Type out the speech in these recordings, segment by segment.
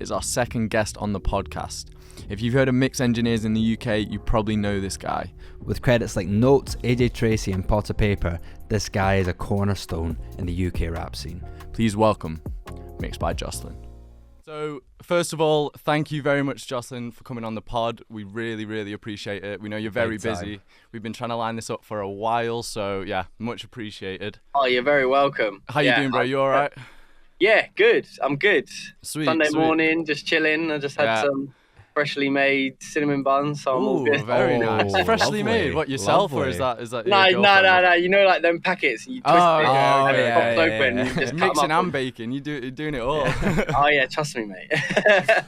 is our second guest on the podcast. If you've heard of mix engineers in the UK, you probably know this guy. With credits like Notes, AJ Tracey and Pot of Paper, this guy is a cornerstone in the UK rap scene. Please welcome Mixed by Jocelin. So, first of all, thank you very much, Jocelin, for coming on the pod. We really, really appreciate it. We know you're very busy. We've been trying to line this up for a while, so yeah, much appreciated. Oh, you're very welcome. How you doing, bro? You all right? Yeah, good. I'm good. Sweet. Sunday morning, just chilling. I just had some freshly made cinnamon buns, so I'm all good. Very nice. Freshly lovely. made? What, yourself, or is that No. your girlfriend? You know, like them packets, you twist it and it pops open. And you just mixing and baking, you're doing it all. Oh yeah, trust me, mate.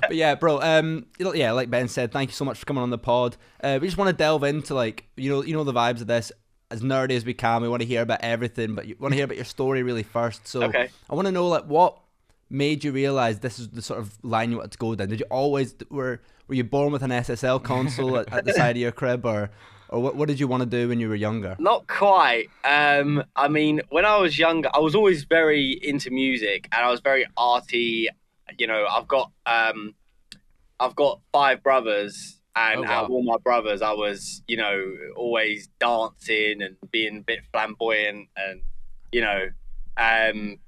But yeah, bro, like Ben said, thank you so much for coming on the pod. We just want to delve into, like, you know the vibes of this. As nerdy as we can, we want to hear about everything, but you want to hear about your story really first. So I want to know, like, what made you realize this is the sort of line you wanted to go down? Did you always were you born with an SSL console at the side of your crib, or what did you want to do when you were younger? Not quite. I mean, when I was younger, I was always very into music, and I was very arty. You know, I've got 5 brothers. And out of all my brothers, I was, you know, always dancing and being a bit flamboyant, and, you know, and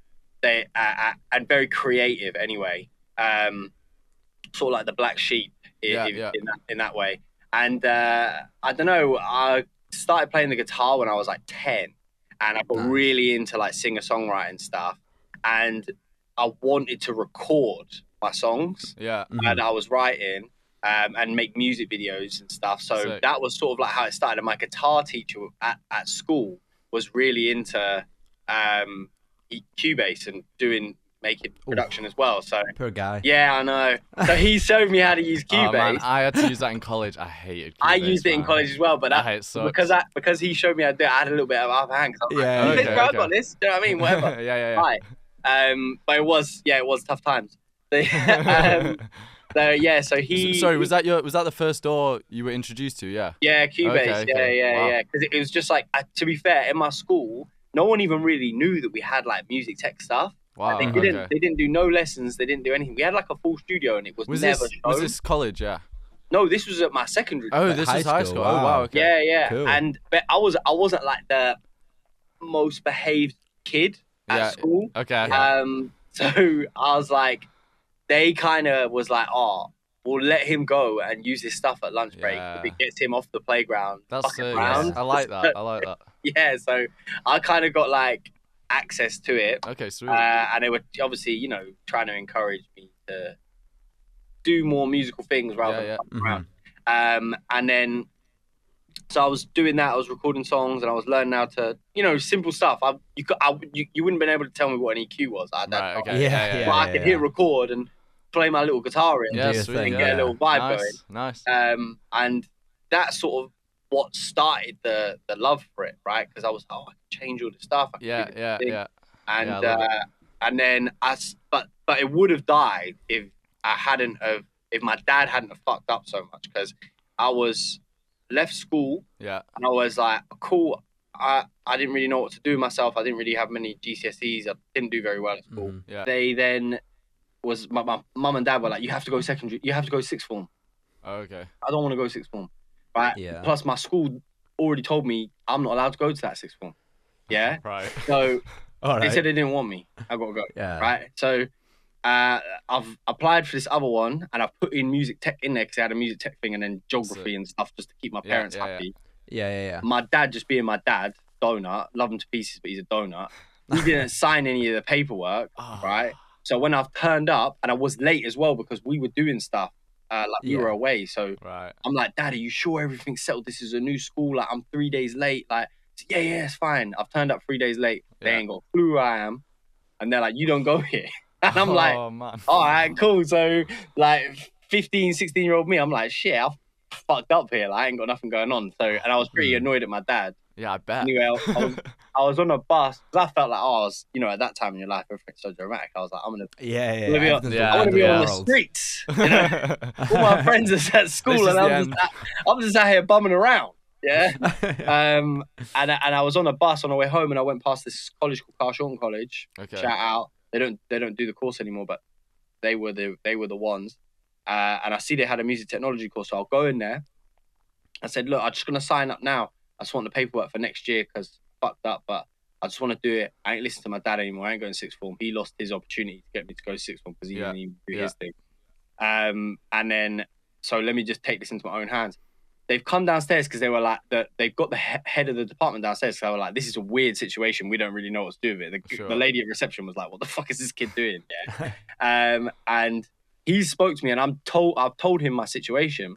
very creative anyway. Sort of like the black sheep in that way. And I don't know, I started playing the guitar when I was like 10, and I got really into like singer-songwriting stuff, and I wanted to record my songs that I was writing. And make music videos and stuff. So that was sort of like how it started. And my guitar teacher at school was really into Cubase and making production as well. So poor guy. Yeah, I know. So he showed me how to use Cubase. Oh, man, I had to use that in college. I hated Cubase. I used it in college as well, but because he showed me how to do it, I had a little bit of upper hand. I got this. Do you know what I mean? Whatever. yeah. Right. But it was tough times. So he. Sorry, was that the first DAW you were introduced to? Yeah. Yeah, Cubase. Okay. Yeah. Because it was just like, to be fair, in my school, no one even really knew that we had like music tech stuff. Wow. Like, they didn't do no lessons. They didn't do anything. We had like a full studio, and it was never shown. Was this college? Yeah. No, this was at my secondary. Oh, this is high school. Wow. Oh, wow. Okay. Yeah. Cool. But I wasn't like the most behaved kid at school. Okay. So I was like, they kind of was like, oh, we'll let him go and use his stuff at lunch break if it gets him off the playground. That's it. I like that. Yeah, so I kind of got like access to it. Okay, sweet. And they were obviously, you know, trying to encourage me to do more musical things rather than fucking around. And then, so I was doing that. I was recording songs, and I was learning how to, you know, simple stuff. You wouldn't have been able to tell me what an EQ was at that time. Okay. But I could hit record and play my little guitar in and get a little vibe going. Nice. And that's sort of what started the love for it, right? Because I was, I can change all the stuff. Yeah. And then but it would have died if my dad hadn't have fucked up so much, because I was left school. Yeah. And I was like, cool. I didn't really know what to do with myself. I didn't really have many GCSEs. I didn't do very well at school. They then my mum and dad were like, you have to go secondary. You have to go sixth form. Oh, okay. I don't want to go sixth form. Right. Yeah. Plus, my school already told me I'm not allowed to go to that sixth form. Yeah. Right. So they said they didn't want me. I got to go. Yeah. Right. So I've applied for this other one, and I've put in music tech in there because I had a music tech thing, and then geography and stuff just to keep my parents happy. Yeah. My dad just being my dad, donut, love him to pieces, but he's a donut. He didn't sign any of the paperwork, right? So when I've turned up, and I was late as well because we were doing stuff, we were away. So I'm like, Dad, are you sure everything's settled? This is a new school. Like, I'm 3 days late. Like, yeah, it's fine. I've turned up 3 days late. They ain't got a clue who I am. And they're like, you don't go here. And I'm like, man. All right, cool. So like 15, 16-year-old me, I'm like, shit, I've fucked up here. Like, I ain't got nothing going on. So, and I was pretty annoyed at my dad. Yeah, I bet. Anyway, I was on a bus because I felt like, I was, you know, at that time in your life, everything's so dramatic. I was like, I'm gonna be on the streets. You know, all my friends are at school, and I'm just out here bumming around. Yeah. And I was on a bus on the way home, and I went past this college called Carshalton College. Okay. Shout out. They don't do the course anymore, but they were the ones. And I see they had a music technology course, so I'll go in there. I said, look, I'm just gonna sign up now. I just want the paperwork for next year because fucked up, but I just want to do it. I ain't listen to my dad anymore. I ain't going sixth form. He lost his opportunity to get me to go sixth form because he didn't even do his thing. And then, so let me just take this into my own hands. They've come downstairs because they were like, they've got the head of the department downstairs. So they were like, this is a weird situation. We don't really know what to do with it. The lady at reception was like, what the fuck is this kid doing? Yeah. And he spoke to me, and I've told him my situation.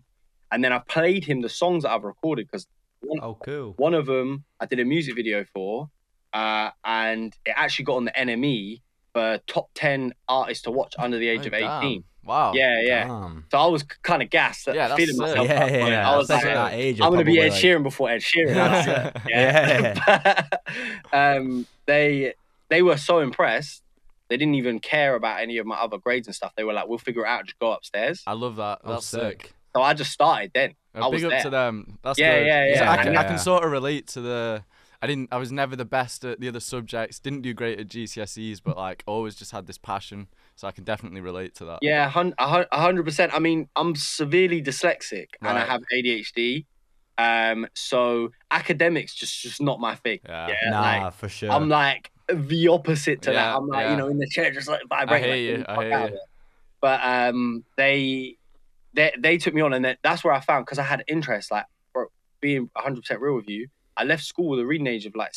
And then I played him the songs that I've recorded because one of them I did a music video for, and it actually got on the NME for top 10 artists to watch under the age of 18. Damn. Wow. Yeah. Damn. So I was kind of gassed, feeling myself. Yeah. I was like, that age, I'm going to be Ed Sheeran before Ed Sheeran. They were so impressed. They didn't even care about any of my other grades and stuff. They were like, we'll figure it out. Just go upstairs. I love that. That's sick. So I just started then. I was big up there. to them. That's good. Yeah. I can sort of relate to the... I was never the best at the other subjects. Didn't do great at GCSEs, but like always just had this passion. So I can definitely relate to that. Yeah, 100%. I mean, I'm severely dyslexic and I have ADHD. So academics just not my thing. Yeah, for sure. I'm like the opposite to that. I'm like, in the chair just like vibrating. I hear you. But they took me on, and that's where I found, because I had interest. Like, for being 100% real with you, I left school with a reading age of like a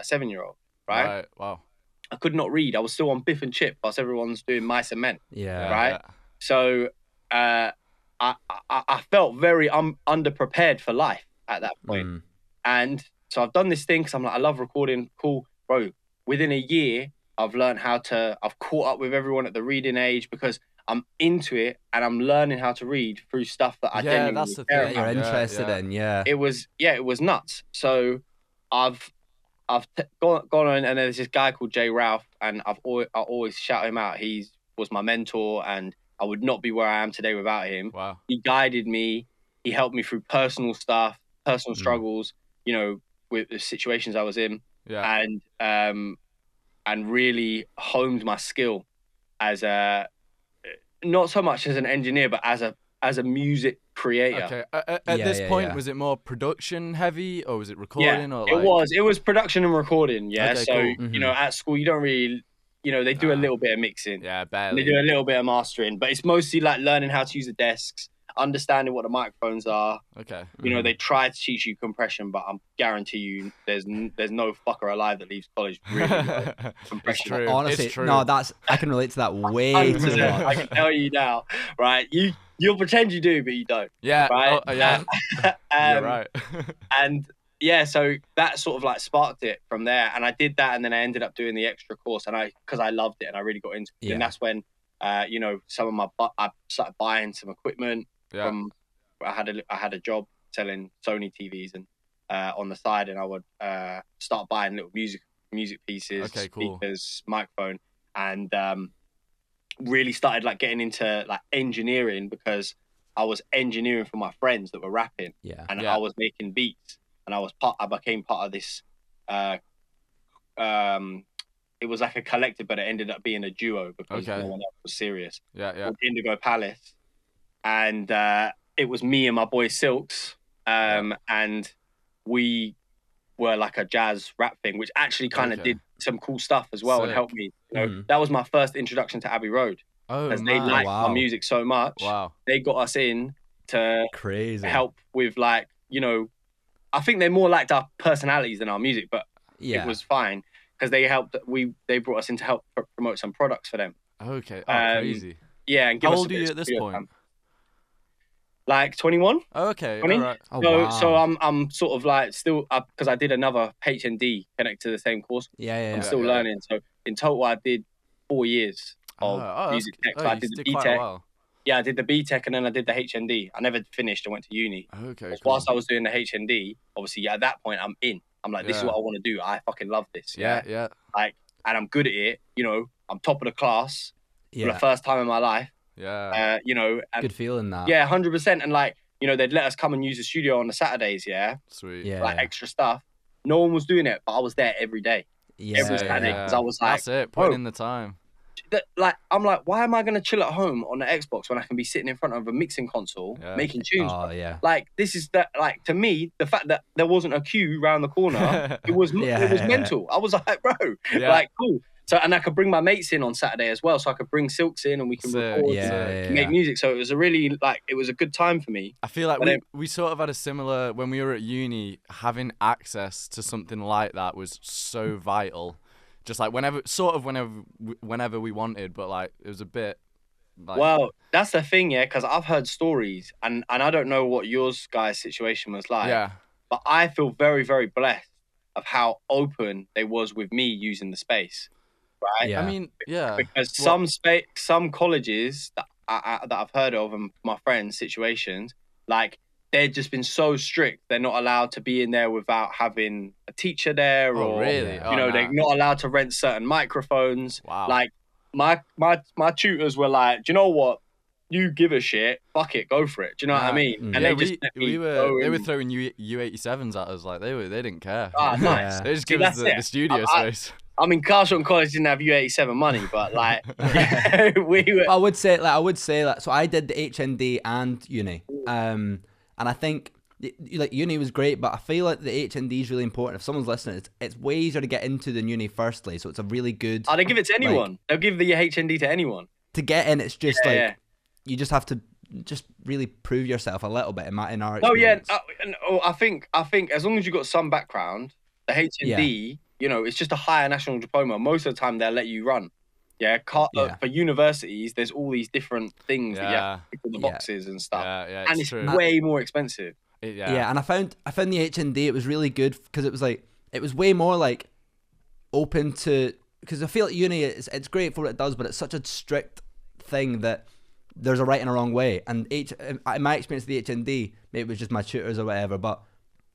7-year-old, right? Wow. I could not read. I was still on Biff and Chip whilst everyone's doing Mice and Men. Yeah. Right? Yeah. So I felt very underprepared for life at that point. And so I've done this thing because I'm like, I love recording. Cool. Bro, within a year, I've caught up with everyone at the reading age because I'm into it and I'm learning how to read through stuff that I genuinely care about. You're interested in, It was nuts. So I've gone on, and there's this guy called Jay Ralph, and I always shout him out. He was my mentor, and I would not be where I am today without him. Wow. He guided me. He helped me through personal stuff, personal struggles, with the situations I was in, and really honed my skill as not so much as an engineer, but as a music creator. Okay. At this point, was it more production heavy, or was it recording? Yeah, or it was production and recording. Yeah. Okay, so cool. At school you don't really, they do a little bit of mixing. Yeah, barely. They do a little bit of mastering, but it's mostly like learning how to use the desks, understanding what the microphones are. Okay. They try to teach you compression, but I guarantee you, there's no fucker alive that leaves college really well compression. It's true. Honestly, it's true. no, I can relate to that way too much. I can tell you now, right? You'll pretend you do, but you don't. Yeah. Right? Oh, yeah. You're right. And yeah, so that sort of like sparked it from there. And I did that, and then I ended up doing the extra course, because I loved it and I really got into it. And that's when, I started buying some equipment. Yeah. I had a job selling Sony TVs, and on the side, and I would start buying little music pieces, speakers, microphone, and really started like getting into like engineering, because I was engineering for my friends that were rapping, and I was making beats, and I became part of this. It was like a collective, but it ended up being a duo because no one else was serious. Called Indigo Palace. And it was me and my boy Silks, and we were like a jazz rap thing, which actually kind of did some cool stuff as well. Sick. And helped me. That was my first introduction to Abbey Road, because they liked our music so much. Wow. They got us in to help with like, I think they more liked our personalities than our music, but it was fine because they brought us in to help promote some products for them. Okay. Crazy. Yeah. And how old are you at this point? Time. Like 21. Oh, okay. 20? All right. So I'm sort of like still up, because I did another HND connect to the same course. I'm still learning. So in total, I did 4 years of music tech. So I did the BTech. Yeah, I did the BTech, and then I did the HND. I never finished. I went to uni. Okay. Cool. Whilst I was doing the HND, obviously at that point I'm in. I'm like, this is what I want to do. I fucking love this. Yeah. Like, and I'm good at it. I'm top of the class for the first time in my life. Yeah. And, good feeling that. Yeah, 100%. And like, they'd let us come and use the studio on the Saturdays. Yeah. Sweet. Yeah. Like extra stuff. No one was doing it, but I was there every day. Every Saturday, because I was like, that's it. Putting in the time. I'm like, why am I gonna chill at home on the Xbox when I can be sitting in front of a mixing console making tunes? Oh yeah. Like this is that. Like to me, the fact that there wasn't a queue round the corner, it was mental. I was like, bro, like cool. So and I could bring my mates in on Saturday as well, so I could bring Silks in and we can record, make music. So it was it was a good time for me. I feel like we sort of had a similar when we were at uni. Having access to something like that was so vital. Just like whenever we wanted, but like it was a bit. Like... Well, that's the thing, because I've heard stories, and I don't know what yours guys' situation was like. Yeah. But I feel very, very blessed of how open they was with me using the space. Right. Yeah. I mean, yeah. Because some colleges that I've heard of and my friends' situations, like they've just been so strict. They're not allowed to be in there without having a teacher there, or really? They're not allowed to rent certain microphones. Wow. Like my tutors were like, do you know what? You give a shit, fuck it, go for it. Do you know what I mean? And they were throwing U87s at us, like they didn't care. Nice. They just give us the studio space. I mean, Carshot College didn't have U87 money, but like we were. I would say so. I did the HND and uni, and I think like uni was great, but I feel like the HND is really important. If someone's listening, it's way easier to get into than uni firstly, so it's a really good. They give it to anyone. Like, they'll give the HND to anyone. To get in, it's just you just have to just really prove yourself a little bit in our experience. I think as long as you've got some background, the HND, it's just a higher national diploma. Most of the time, they'll let you run. For universities, there's all these different things that you have to tick all the boxes and stuff. And it's way more expensive. And I found the HND, it was really good because it was way more like open to, because I feel like uni it's great for what it does, but it's such a strict thing that there's a right and a wrong way. And in my experience of the HND, maybe it was just my tutors or whatever, but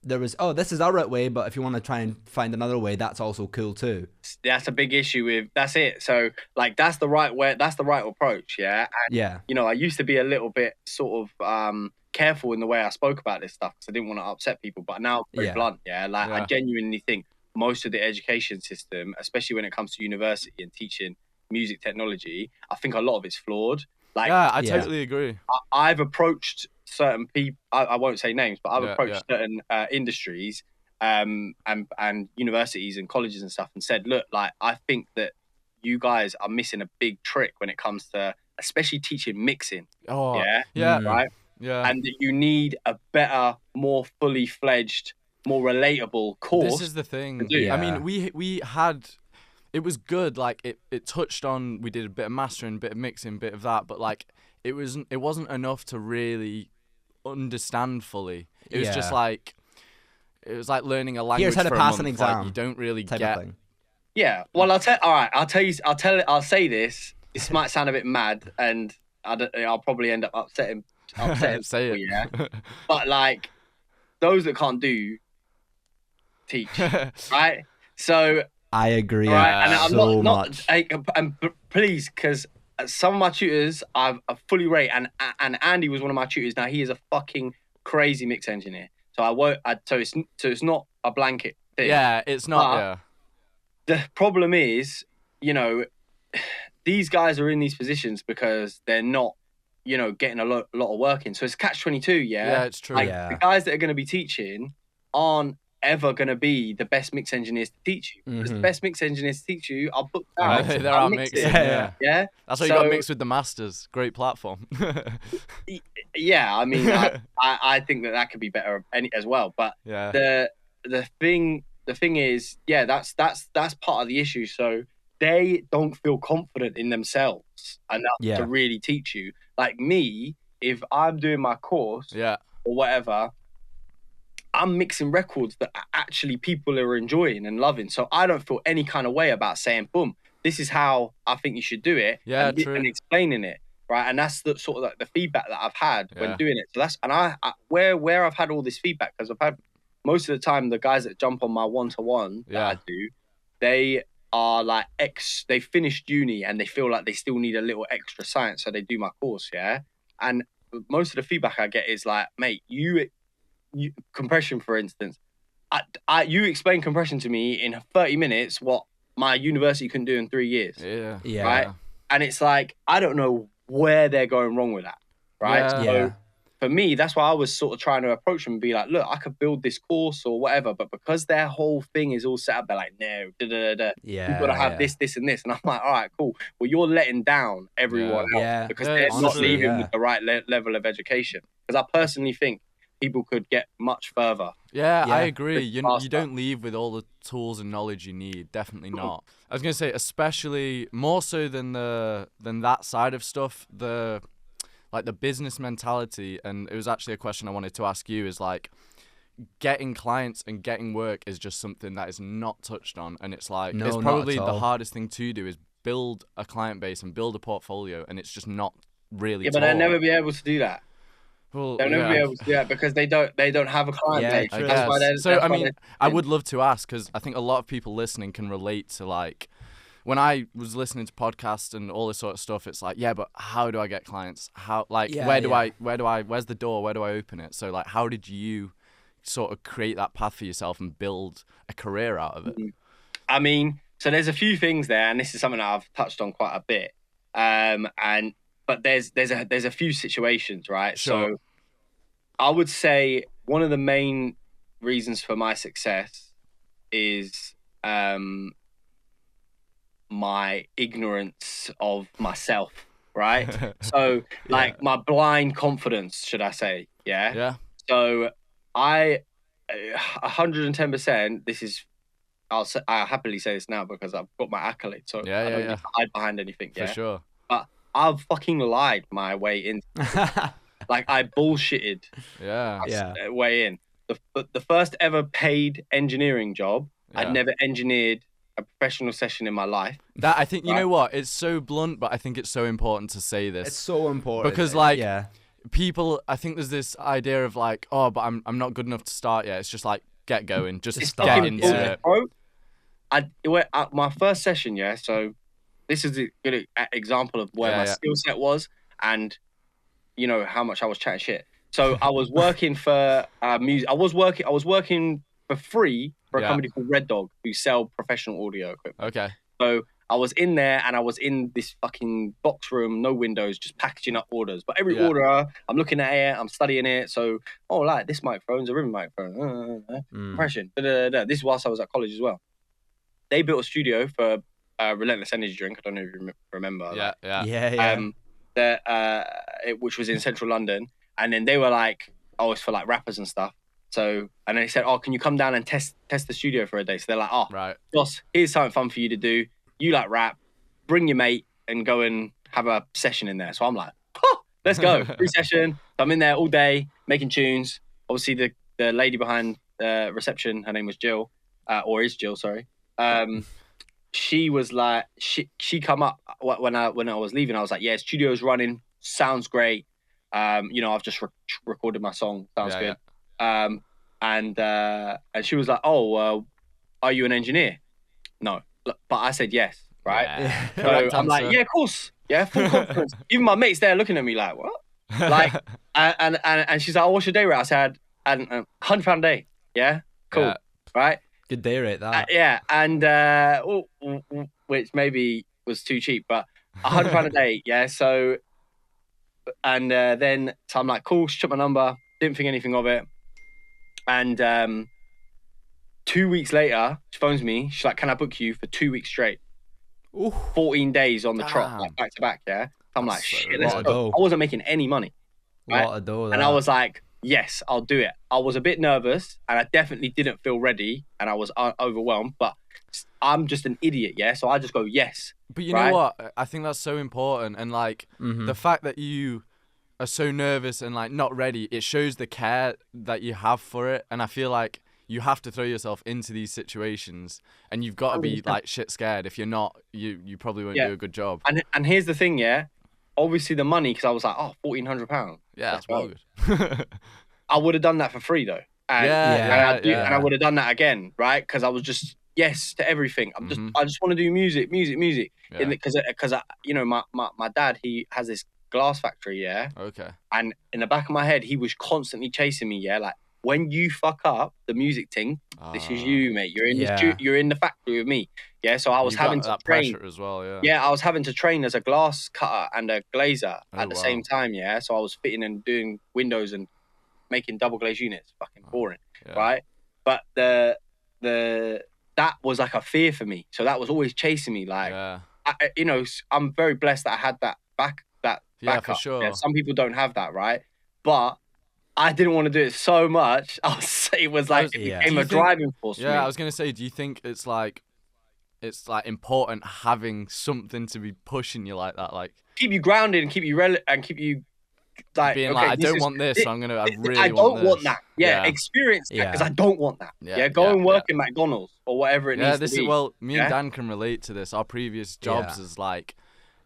there was, this is our right way, but if you want to try and find another way, that's also cool too. That's a big issue with, that's it. So like, that's the right way, that's the right approach. Yeah. And, I used to be a little bit sort of careful in the way I spoke about this stuff because I didn't want to upset people, but now I'm very blunt. I genuinely think most of the education system, especially when it comes to university and teaching music technology, I think a lot of it's flawed. Like, I totally agree. I've approached certain people, I won't say names, but I've approached certain industries and universities and colleges and stuff and said, look, like, I think that you guys are missing a big trick when it comes to especially teaching mixing. Right? Yeah. And that you need a better, more fully fledged, more relatable course. This is the thing. I mean, we had... It was good, like it touched on, we did a bit of mastering, a bit of mixing, a bit of that, but like it wasn't enough to really understand fully. It was just like, it was like learning a language. Here's how to pass an exam. Like, you don't really get. Yeah, well, I'll say this. This might sound a bit mad, and I'll probably end up upsetting say people, it. But like, those that can't do, teach, right? So. I agree. Right, and I'm not and please, because some of my tutors are fully rate, and Andy was one of my tutors. Now he is a fucking crazy mix engineer. So I won't. So it's not a blanket thing. Yeah, it's not. The problem is, these guys are in these positions because they're not, getting a lot of work in. So it's catch-22. Yeah, it's true. Like, the guys that are going to be teaching aren't ever going to be the best mix engineers to teach you. Because the best mix engineers to teach you are booked out. There are mixing. Yeah. That's why you got mixed with the masters. Great platform. Yeah, I mean, I think that could be better as well. But the thing is, that's part of the issue. So they don't feel confident in themselves enough to really teach you. Like me, if I'm doing my course or whatever, I'm mixing records that actually people are enjoying and loving. So I don't feel any kind of way about saying, boom, this is how I think you should do it. And explaining it. Right. And that's the sort of like the feedback that I've had when doing it. So that's, and I where I've had all this feedback, because I've had most of the time, the guys that jump on my one-to-one that I do, they are like they finished uni and they feel like they still need a little extra science. So they do my course. Yeah. And most of the feedback I get is like, mate, you compression, for instance, you explain compression to me in 30 minutes what my university couldn't do in 3 years. Yeah. Right. and it's like, I don't know where they're going wrong with that, right? So for me, that's why I was sort of trying to approach them and be like, look, I could build this course or whatever, but because their whole thing is all set up, they're like, no, you've got to have this, this, and this. And I'm like, all right, cool. Well, you're letting down everyone else because they're not leaving with the right level of education. Because I personally think people could get much further. Yeah, I agree. You don't leave with all the tools and knowledge you need. Definitely not. I was going to say, especially more so than that side of stuff, the business mentality, and it was actually a question I wanted to ask you, is like getting clients and getting work is just something that is not touched on, and it's like it's probably the hardest thing to do is build a client base and build a portfolio, and it's just not really but they'll never be able to do that. Well, they'll never be able to do that because they don't have a client base. That's why I would love to ask, because I think a lot of people listening can relate to, like, when I was listening to podcasts and all this sort of stuff, it's like, yeah, but how do I get clients? How, like, where's the door? Where do I open it? So, like, how did you sort of create that path for yourself and build a career out of it? I mean, so there's a few things there, and this is something that I've touched on quite a bit. But there's a few situations, right? Sure. So I would say one of the main reasons for my success is my ignorance of myself, right? So like my blind confidence, should I say? Yeah. So I 110%. This is I'll happily say this now because I've got my accolade, so I don't need to hide behind anything. For sure. But I've fucking lied my way in. Like I bullshitted. Way in. The first ever paid engineering job. I'd never engineered a professional session in my life. That I think you know what? It's so blunt, but I think it's so important to say this. It's so important because people. I think there's this idea of like, oh, but I'm not good enough to start yet. It's just like get going, just get into it. Bro, my first session, so this is a good example of where my skill set was, and you know how much I was chatting shit. So I was working for music. I was working for free for a company called Red Dog, who sell professional audio equipment. Okay. So I was in there, and I was in this fucking box room, no windows, just packaging up orders. But every order, I'm looking at it, I'm studying it. So, like this microphone's a ribbon microphone, compression. This is whilst I was at college as well. They built a studio for Relentless Energy Drink. I don't know if you remember. Which was in central London. And then they were like, it's for like rappers and stuff. So, and they said, can you come down and test the studio for a day? So they're like, right, Joss, here's something fun for you to do. You like rap, bring your mate and go and have a session in there. So I'm like, let's go. Free session. So I'm in there all day making tunes. Obviously the lady behind reception, her name was Jill, or is Jill, sorry. She was like, she come up when I was leaving. I was like, studio's running, sounds great. I've just recorded my song, sounds good. And she was like, are you an engineer? No, but I said yes, right? So I'm like, of course, full confidence. Even my mates there looking at me like, what? Like, and she's like, what's your day rate? I said, £100 a day. Yeah, cool, right? Good day rate, that. And which maybe was too cheap, but £100 a day. Yeah, so and then so I'm like, cool. She took my number, didn't think anything of it, and 2 weeks later, she phones me. She's like, can I book you for 2 weeks straight? 14 days on the trot, like back to back. Yeah, I'm like, shit, let's go. I wasn't making any money. Right? Lot of dough, and I was like, yes, I'll do it. I was a bit nervous and I definitely didn't feel ready and I was overwhelmed, but I'm just an idiot, so I just go, yes. But you know what? I think that's so important, and like the fact that you are so nervous and like not ready, it shows the care that you have for it, and I feel like you have to throw yourself into these situations and you've got to be like shit scared. If you're not, you probably won't do a good job. And here's the thing, obviously the money, because I was like, £1,400. Yeah, that's well good. I would have done that for free though. And I would have done that again, right? Because I was just yes to everything. I just want to do music. Yeah. Because my dad, he has this glass factory, Okay. And in the back of my head, he was constantly chasing me, like when you fuck up the music thing, this is you, mate. You're in you're in the factory with me. Yeah, so I was having to train pressure as well. Yeah. Yeah, I was having to train as a glass cutter and a glazer at the same time. Yeah, so I was fitting and doing windows and making double glazed units. Fucking boring, right? But that was like a fear for me. So that was always chasing me. Like, you know, I'm very blessed that I had that backup. For sure. Yeah, some people don't have that, right? But I didn't want to do it so much. It became a driving force for me. I was gonna say, do you think it's like important having something to be pushing you like that, like keep you grounded and keep you and keep you like being like, I don't want this. I don't want that. Yeah, experience that because I don't want that. Yeah, go and work in McDonald's or whatever it needs to be. Well, me and Dan can relate to this. Our previous jobs is like,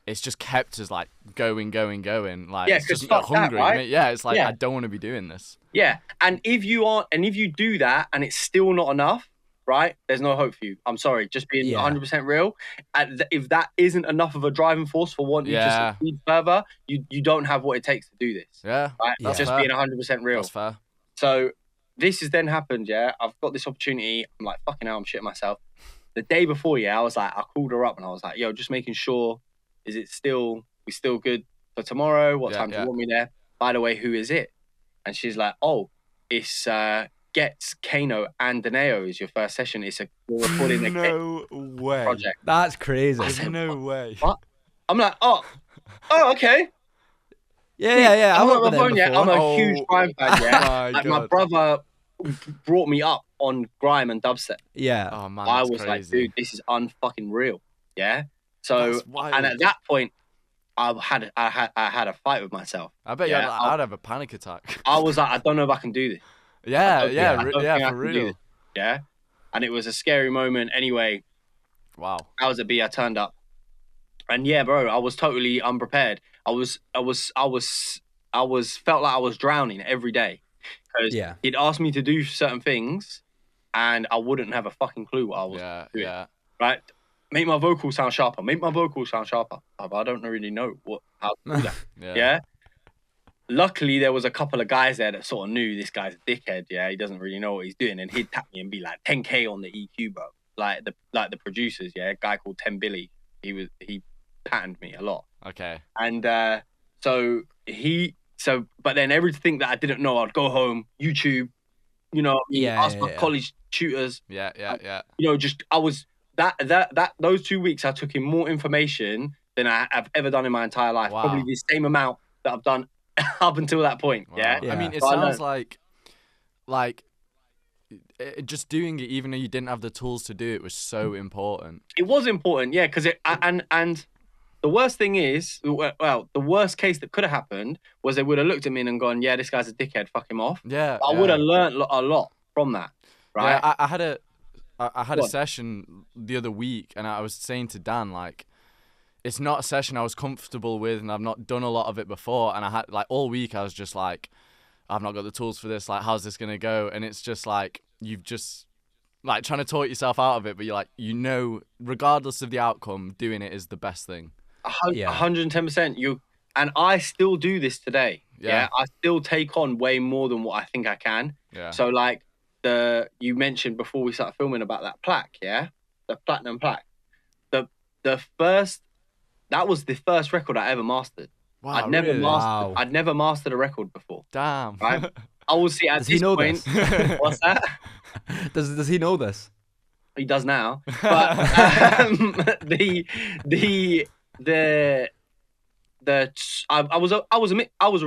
it's just kept us like going. Like, it's just hungry. That, right? Yeah, it's like I don't want to be doing this. Yeah, and if you do that and it's still not enough, right? There's no hope for you. I'm sorry, just being 100% real. If that isn't enough of a driving force for wanting to succeed further, you don't have what it takes to do this. Yeah, right? That's just being 100% real. That's fair. So this has then happened. Yeah, I've got this opportunity. I'm like, fucking hell, I'm shitting myself. The day before, I was like, I called her up and I was like, yo, just making sure, we still good for tomorrow? What time do you want me there? By the way, who is it? And she's like, oh, it's Getz, Kano, and Daneo is your first session. We're recording the no way project. That's crazy. I said, no way. What? I'm like, oh, okay. Yeah. I'm on my phone. Yeah, I'm a huge grime fan. Yeah, my brother brought me up on grime and dubstep. Yeah. Oh man, I was like, dude, this is unfucking real. Yeah. So, and at that point, I had a fight with myself. I bet I'd have a panic attack. I was like, I don't know if I can do this. For real. Yeah, and it was a scary moment. Anyway, wow. I was at B. I turned up, and bro, I was totally unprepared. I felt like I was drowning every day because he'd asked me to do certain things, and I wouldn't have a fucking clue what I was doing. Yeah. Right. Make my vocals sound sharper. I don't really know how to do that. Yeah. Luckily, there was a couple of guys there that sort of knew this guy's a dickhead. Yeah, he doesn't really know what he's doing, and he'd tap me and be like, "10K on the EQ, bro." Like the producers, a guy called 10 Billy. He patterned me a lot. Okay. And but then everything that I didn't know, I'd go home, YouTube, ask my college tutors. Yeah. I was those 2 weeks I took in more information than I've ever done in my entire life. Wow. Probably the same amount that I've done up until that point. Wow. Yeah. I mean, it sounds like just doing it, even though you didn't have the tools to do it, was so important. It was important, yeah, because and the worst thing is, well, the worst case that could have happened was they would have looked at me and gone, "Yeah, this guy's a dickhead, fuck him off." Yeah. I would have learned a lot from that, right? Yeah, I had a session the other week, and I was saying to Dan, like, it's not a session I was comfortable with, and I've not done a lot of it before. And I had, like, all week I was just like, I've not got the tools for this. Like, how's this going to go? And it's just like, you've just, like, trying to talk yourself out of it. But you're like, regardless of the outcome, doing it is the best thing. 110%. And I still do this today. Yeah. I still take on way more than what I think I can. Yeah. So, like, you mentioned before we started filming about that plaque, yeah? The platinum plaque. That was the first record I ever mastered. Wow, I'd never mastered a record before. Damn. Right? I will see at this point. This? What's that? Does he know this? He does now. But I was a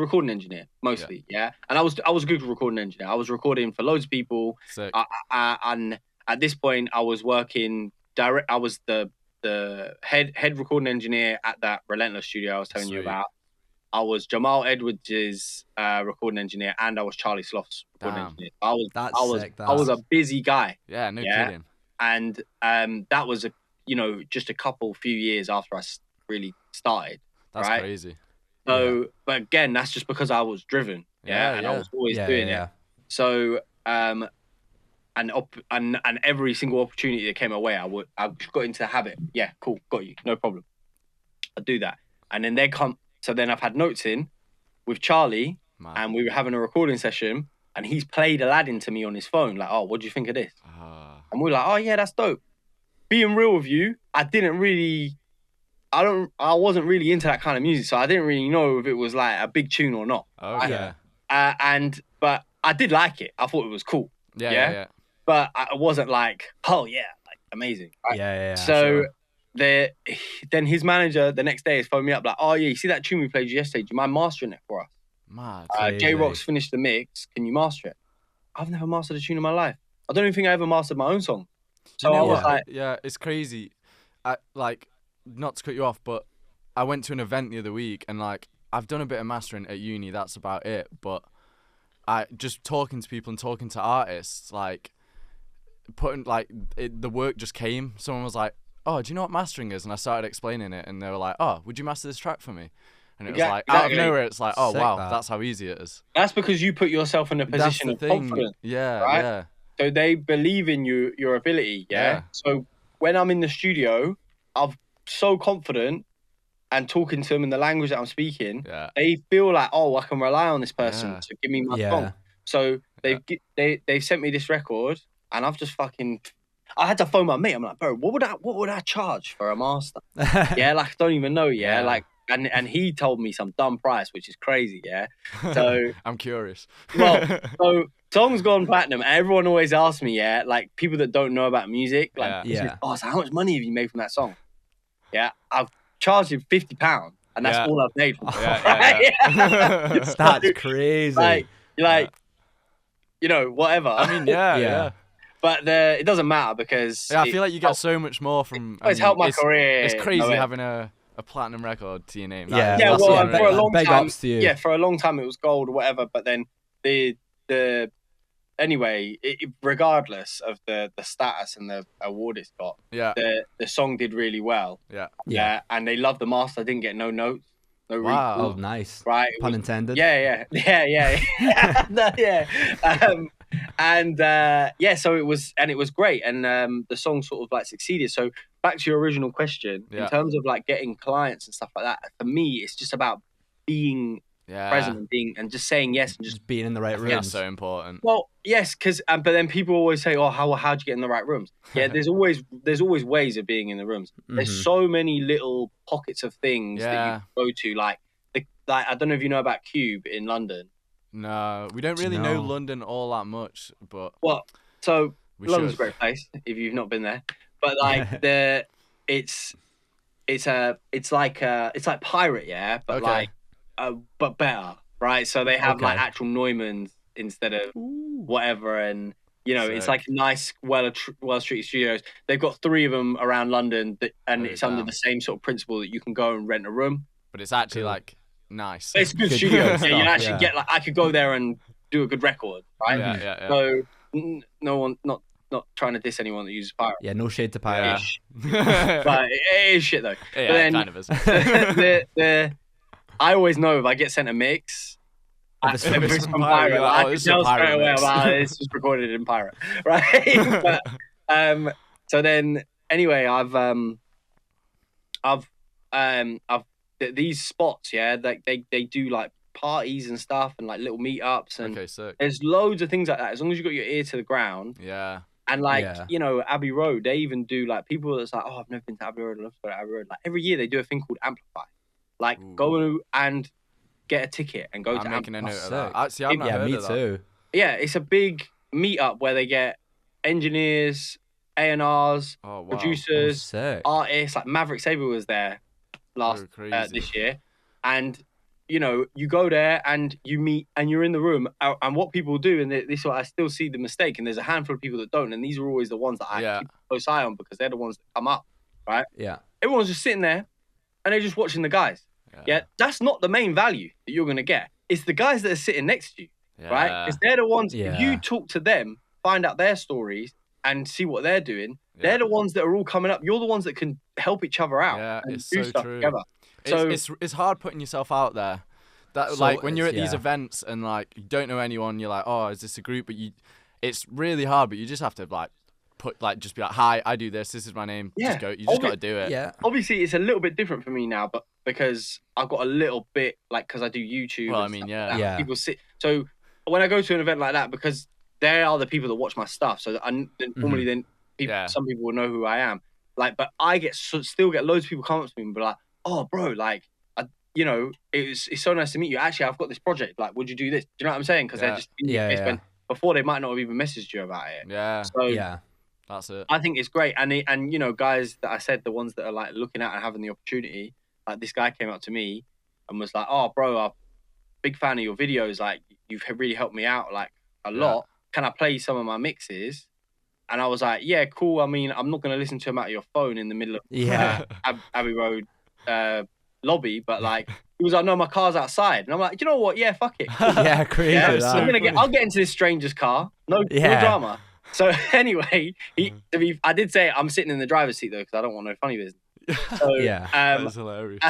recording engineer mostly, yeah. And I was a good recording engineer. I was recording for loads of people. Sick. And at this point, I was working direct. I was the head recording engineer at that Relentless studio I was telling you about. I was Jamal Edwards' recording engineer, and I was Charlie Sloth's recording engineer. I was a busy guy. Yeah, no kidding. And that was just a few years after I really started. That's right? Crazy. So, but again, that's just because I was driven. And I was always doing it. So, and every single opportunity that came my way, I got into the habit. Yeah, cool, got you, no problem. I do that, and then so then I've had notes in with Charlie, and we were having a recording session, and he's played Aladdin to me on his phone. Like, oh, what do you think of this? And we're like, oh yeah, that's dope. Being real with you, I wasn't really into that kind of music, so I didn't really know if it was like a big tune or not. Okay. But I did like it. I thought it was cool. Yeah. But I wasn't like, oh yeah, like amazing. Right? Yeah. So then his manager the next day has phoned me up like, oh yeah, you see that tune we played yesterday? Do you mind mastering it for us? Mad. J-Rock's finished the mix. Can you master it? I've never mastered a tune in my life. I don't even think I ever mastered my own song. So I was like, yeah, it's crazy. Not to cut you off, but I went to an event the other week, and like I've done a bit of mastering at uni. That's about it. But I just talking to people and talking to artists, like putting the work just came. Someone was like, "Oh, do you know what mastering is?" And I started explaining it, and they were like, "Oh, would you master this track for me?" And it was like out of nowhere. It's like, "Oh wow, that's how easy it is." That's because you put yourself in a position of confidence. Yeah, right? yeah. So they believe in your ability. Yeah. So when I'm in the studio, I'm so confident and talking to them in the language that I'm speaking. Yeah. They feel like, oh, I can rely on this person to give me my song. So they sent me this record, and I've just I had to phone my mate. I'm like, bro, what would I charge for a master? Yeah, like I don't even know. Yeah, like and he told me some dumb price, which is crazy. Yeah, so I'm curious. Well, so song's gone platinum, and everyone always asks me, like people that don't know about music, like, oh, so how much money have you made from that song? Yeah, I've charged him £50, and that's all I've made. That's crazy. Whatever. I mean, yeah. But it doesn't matter because I feel like you get so much more from. It's helped my career. It's crazy having a platinum record to your name. For a long time, for a long time it was gold or whatever. But then regardless of the status and the award it's got, the song did really well. Yeah, and they loved the master. I didn't get no notes. No wow, oh, nice. Right, pun intended. Yeah. So it was great, and the song sort of like succeeded. So back to your original question, in terms of like getting clients and stuff like that, for me it's just about being present and just saying yes and just being in the right rooms. That's so important. Well, yes, because but then people always say, oh, how'd you get in the right rooms? Yeah, there's always ways of being in the rooms. There's so many little pockets of things that you go to, like I don't know if you know about Cube in London. No, we don't really know London all that much, but London's a great place if you've not been there. But like it's like Pirate, but but better, right? So they have like actual Neumanns instead of whatever, and it's like nice, well-treated studios. They've got 3 of them around London, and it's under the same sort of principle that you can go and rent a room. But it's actually like nice. It's good studios. You actually get I could go there and do a good record, right? Yeah. So no one, not trying to diss anyone that uses Pirate. Yeah, no shade to Pirate. But it is shit though. Yeah, but then, it kind of is. I always know if I get sent a mix, it's from Pirate. I can tell straight away this was recorded in Pirate, right? But so then anyway, I've these spots, they do like parties and stuff and like little meetups, and there's loads of things like that. As long as you got your ear to the ground, and Abbey Road, they even do like people that's like, oh, I've never been to Abbey Road, I love to go to Abbey Road. Like every year they do a thing called Amplify. Like, go and get a ticket and go to Amplify. I'm making a note of that. Actually, I've not heard of that. Me too. Yeah, it's a big meetup where they get engineers, A&Rs, producers, artists. Like Maverick Sabre was there this year, and you go there and you meet and you're in the room, and what people do, and this is what I still see the mistake, and there's a handful of people that don't, and these are always the ones that I keep a close eye on because they're the ones that come up, right? Yeah, everyone's just sitting there and they're just watching the guys. Yeah, that's not the main value that you're gonna get. It's the guys that are sitting next to you, right? Because they're the ones. If you talk to them, find out their stories, and see what they're doing, they're the ones that are all coming up. You're the ones that can help each other out and do stuff together. So it's hard putting yourself out there. That like when you're at these events and like you don't know anyone, you're like, oh, is this a group? But it's really hard. But you just have to just be like, hi, I do this. This is my name. Just go. You just got to do it. Yeah. Obviously, it's a little bit different for me now, but because I've got a little bit because I do YouTube. Well, I mean, people sit. So when I go to an event like that, because they are the people that watch my stuff, so normally then some people will know who I am. Like, but I still get loads of people come up to me and be like, "Oh, bro, like, it's so nice to meet you. Actually, I've got this project. Like, would you do this?" Do you know what I'm saying? Because they're just in your face when before they might not have even messaged you about it. Yeah. So that's it. I think it's great, and you know, guys that I said, the ones that are like looking at and having the opportunity, like this guy came up to me and was like, "Oh, bro, I'm a big fan of your videos. Like, you've really helped me out like a lot. Can I play some of my mixes?" And I was like, "Yeah, cool. I mean, I'm not going to listen to them out of your phone in the middle of Abbey Road lobby, but like." He was like, "No, my car's outside." And I'm like, "You know what? Yeah, fuck it." Yeah, crazy. Yeah, I'll get into this stranger's car. No drama. So anyway, I did say I'm sitting in the driver's seat though, because I don't want no funny business. So, that was hilarious.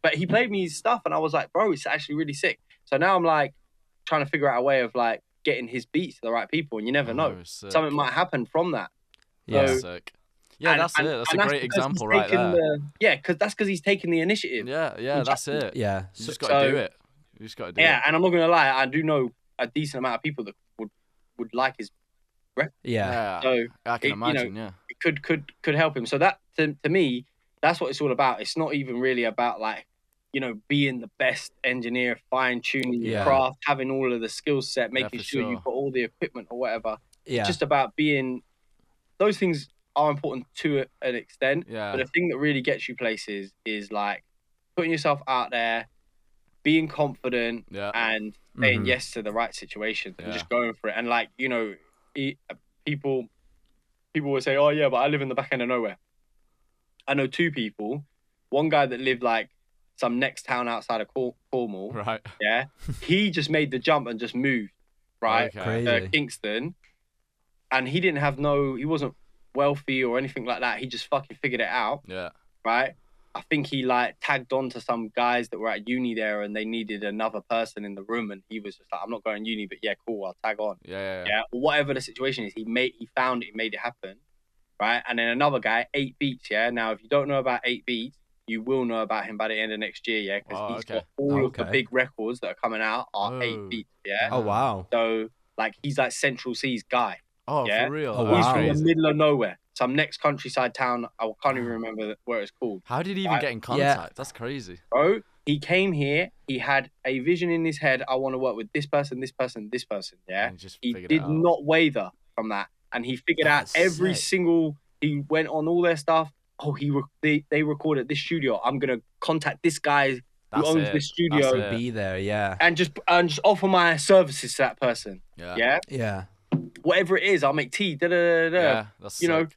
But he played me his stuff, and I was like, "Bro, it's actually really sick." So now I'm like trying to figure out a way of like getting his beats to the right people, and you never know, something might happen from that. Yeah, sick. Yeah, that's it. That's a great example right there. Because that's because he's taken the initiative. Yeah, that's it. Yeah, you just got to do it. You just got to do it. Yeah, and I'm not gonna lie, I do know a decent amount of people that would like his record. Yeah. So I can imagine. It could help him. So that to me, that's what it's all about. It's not even really about like, you know, being the best engineer, fine tuning your craft, having all of the skill set, making sure you've got all the equipment or whatever. Yeah. It's just about being. Those things are important to an extent, but the thing that really gets you places is like putting yourself out there, being confident, and saying yes to the right situation and just going for it. And like, you know, people will say, "Oh yeah, but I live in the back end of nowhere." I know two people. One guy that lived like some next town outside of Cornwall. Right. Yeah. He just made the jump and just moved. Right. Crazy. Kingston. And he wasn't wealthy or anything like that. He just fucking figured it out. Yeah. Right. I think he like tagged on to some guys that were at uni there, and they needed another person in the room, and he was just like, "I'm not going uni, but yeah, cool, I'll tag on." Yeah. Whatever the situation is, he found it, he made it happen. Right. And then another guy, 8 Beats. Yeah. Now, if you don't know about 8 Beats, you will know about him by the end of next year. Yeah. Because he's got all of the big records that are coming out are 8 Beats. Yeah. Oh wow. So like he's like Central C's guy. Oh, for real? Oh, wow. He's from the middle of nowhere. Some next countryside town. I can't even remember where it's called. How did he even get in contact? That's crazy. Bro, he came here. He had a vision in his head. I want to work with this person, this person, this person. Yeah. He did not waver from that. And he figured out every single, he went on all their stuff. Oh, they record at this studio. I'm going to contact this guy who owns this studio. Be there, and just offer my services to that person. Yeah. Whatever it is, I'll make tea. Yeah, that's you know,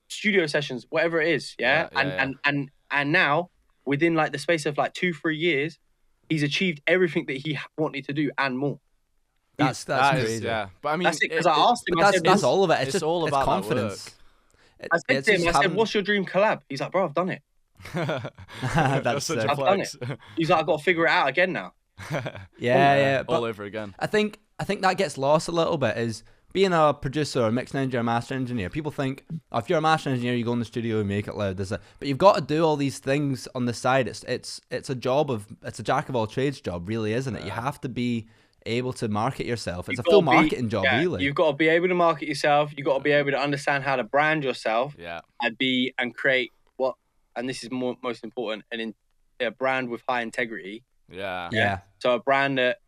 studio sessions, whatever it is. And now within like the space of like 2-3 years, he's achieved everything that he wanted to do and more. That's crazy. But I mean, that's it, because I asked him. That's all of it. It's all about confidence. I said to him, I said, "What's your dream collab?" He's like, "Bro, I've done it." That's such a flex. I've done it. He's like, "I've got to figure it out again now." All over again. I think that gets lost a little bit. Is being a producer, a mixing engineer, a master engineer, people think, oh, if you're a master engineer, you go in the studio and make it loud. But you've got to do all these things on the side. It's a jack of all trades job, really, isn't it? You have to be able to market yourself. It's a full marketing job, really. You've got to be able to market yourself. You've got to be able to understand how to brand yourself. And create what, and this is most important, a brand with high integrity. Yeah. So a brand that,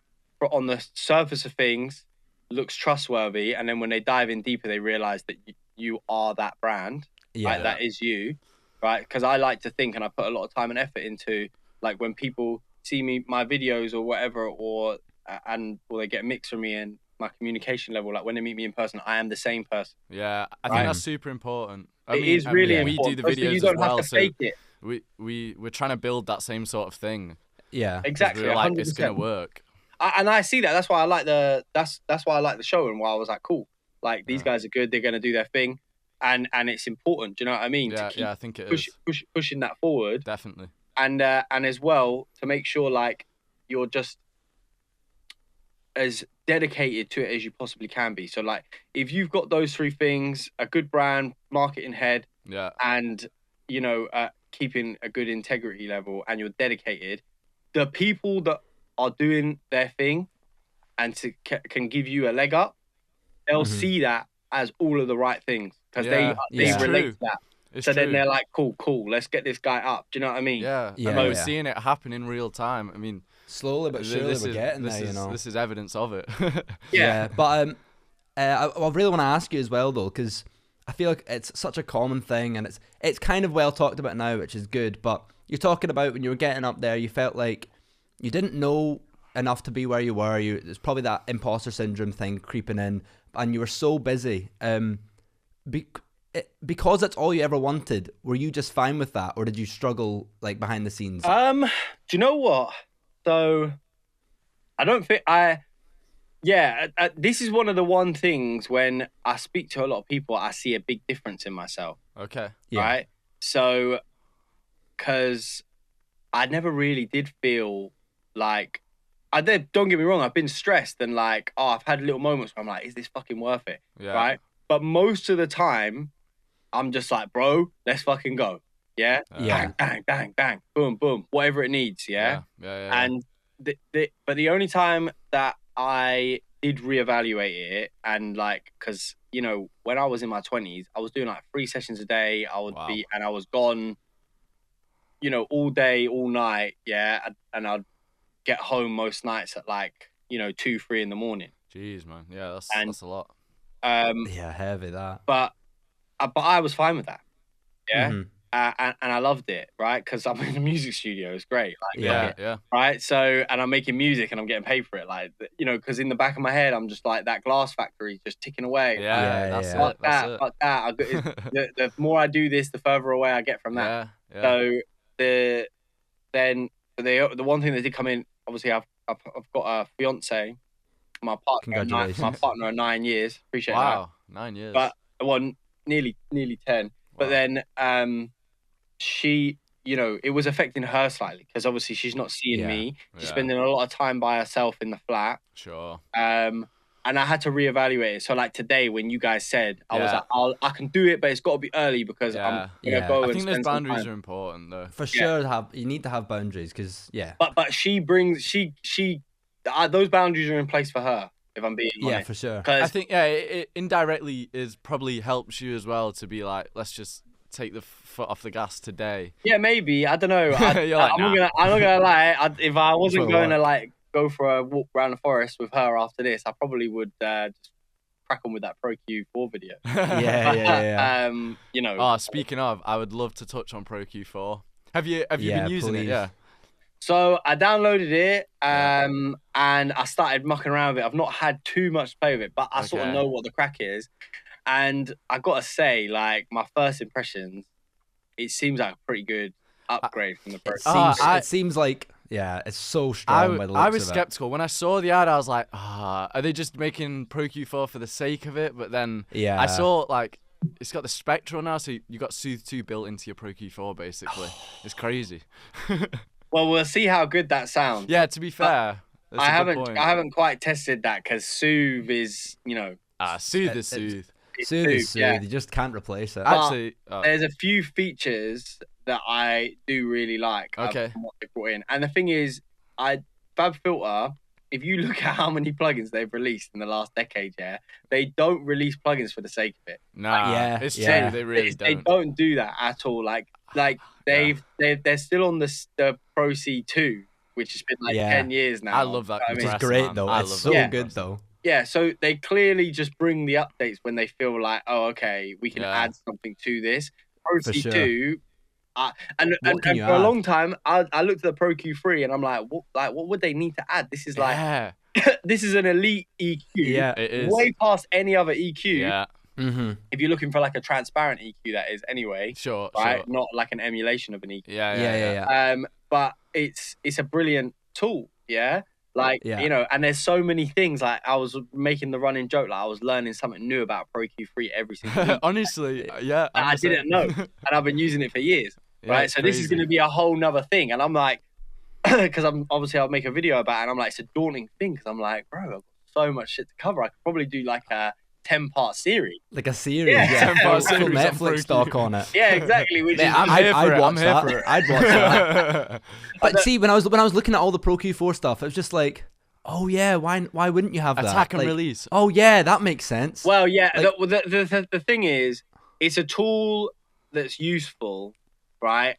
on the surface of things, looks trustworthy, and then when they dive in deeper, they realize that you are that brand. Right? That is you, right? Because I like to think, and I put a lot of time and effort into, like, when people see my videos or whatever, or they get a mix from me, and my communication level, like when they meet me in person, I am the same person. I think that's super important. It is really important. We do the videos you don't as well, have to fake it. We're trying to build that same sort of thing. Exactly. We're like, 100%. It's gonna work. And I see that. That's why I like that's why I like the show, and why I was like, cool. Like, these guys are good. They're gonna do their thing, and it's important. Do you know what I mean? Yeah, I think it is pushing that forward. Definitely. And as well, to make sure like you're just as dedicated to it as you possibly can be. So like, if you've got those 3 things, a good brand, marketing head, and you know, keeping a good integrity level, and you're dedicated, the people that are doing their thing and can give you a leg up, they'll see that as all of the right things because they relate to that. It's so true. then they're like, cool, let's get this guy up. Do you know what I mean? Yeah. Yeah. We're seeing it happen in real time. I mean, slowly but surely we're getting there, you know. This is evidence of it. Yeah. But I really want to ask you as well, though, because I feel like it's such a common thing, and it's kind of well talked about now, which is good. But you're talking about when you were getting up there, you felt like you didn't know enough to be where you were. There's probably that imposter syndrome thing creeping in, and you were so busy. Because that's all you ever wanted, were you just fine with that, or did you struggle like behind the scenes? Do you know what? So I don't think this is one of the one things when I speak to a lot of people, I see a big difference in myself. Okay. Yeah. Right. So, because I never really did feel like don't get me wrong, I've been stressed and like, I've had little moments where I'm like, is this fucking worth it? Yeah. Right. But most of the time, I'm just like, bro, let's fucking go. Yeah. Bang, bang, bang, bang, boom, boom, whatever it needs. Yeah. And but the only time that I did reevaluate it, and like, because you know, when I was in my 20s, I was doing like 3 sessions a day. I would be, and I was gone, you know, all day, all night. Yeah. And I'd get home most nights at like, you know, 2, 3 in the morning. Jeez, man. Yeah, that's a lot. Yeah, heavy that. But I was fine with that. Yeah. Mm-hmm. And I loved it, right? Because I'm in a music studio. It's great. Like, yeah. Right. So, and I'm making music and I'm getting paid for it. Like, you know, because in the back of my head, I'm just like that glass factory just ticking away. That's it. Fuck that. The more I do this, the further away I get from that. Yeah. So the one thing that did come in, obviously, I've got a fiance, my partner of 9 years. Appreciate that. Wow, 9 years. But nearly 10. Wow. But then she, you know, it was affecting her slightly because obviously she's not seeing me. She's spending a lot of time by herself in the flat. Sure. And I had to reevaluate it. So like today, when you guys said, I was like, I can do it, but it's got to be early because I'm gonna go. I think those boundaries are important, though. For sure, you need to have boundaries because But she brings those boundaries are in place for her. If I'm being honest. Yeah, for sure. I think it indirectly is probably helps you as well to be like, let's just take the foot off the gas today. Yeah, maybe. I don't know. I'm not gonna lie. If I wasn't going to like go for a walk around the forest with her after this, I probably would just crack on with that Pro Q4 video. Yeah. You know. Speaking of, I would love to touch on Pro Q4. Have you been using it? Yeah. So I downloaded it and I started mucking around with it. I've not had too much to play with it, but I sort of know what the crack is. And I gotta say, like, my first impressions, it seems like a pretty good upgrade from the Pro. It seems like, it's so strong by the looks I was of skeptical. When I saw the ad, I was like, are they just making Pro Q4 for the sake of it? But then I saw, like, it's got the Spectral now, so you got Soothe 2 built into your Pro Q4, basically. It's crazy. Well, we'll see how good that sounds. Yeah, to be fair, I haven't quite tested that because Soothe is, you know. Soothe is Soothe. Soothe is Soothe. You just can't replace it. Actually, there's a few features that I do really like. Okay. From what they brought in, and the thing is, FabFilter. If you look at how many plugins they've released in the last decade, they don't release plugins for the sake of it. Nah, it's true. They really don't. They don't do that at all. Like they're still on the Pro C2, which has been like 10 years now. I love that. It's great though. It's so good though. Yeah, so they clearly just bring the updates when they feel like, oh, okay, we can add something to this. Pro C2. And for a long time, I looked at the Pro Q3 and I'm like, what would they need to add? This is like, this is an elite EQ. Yeah, it is. Way past any other EQ. Yeah. Mm-hmm. If you're looking for like a transparent EQ, that is anyway. Sure. Right? Sure. Not like an emulation of an EQ. Yeah. But it's a brilliant tool. Yeah. Like, you know, and there's so many things. Like, I was making the running joke, like I was learning something new about Pro Q3 every single week. Honestly, I didn't know. And I've been using it for years. Right. So this is going to be a whole nother thing. And I'm like, because I'll make a video about it. And I'm like, it's a daunting thing. Because I'm like, bro, I've got so much shit to cover. I could probably do like a 10-part series. Like a series. 10-part series. Netflix doc on it. Yeah, exactly. I'd watch that. I'd watch that. But see, when I was looking at all the Pro Q4 stuff, it was just like, Oh yeah, why wouldn't you have that? Attack and release. Oh yeah, that makes sense. Well, yeah. The thing is, it's a tool that's useful, right?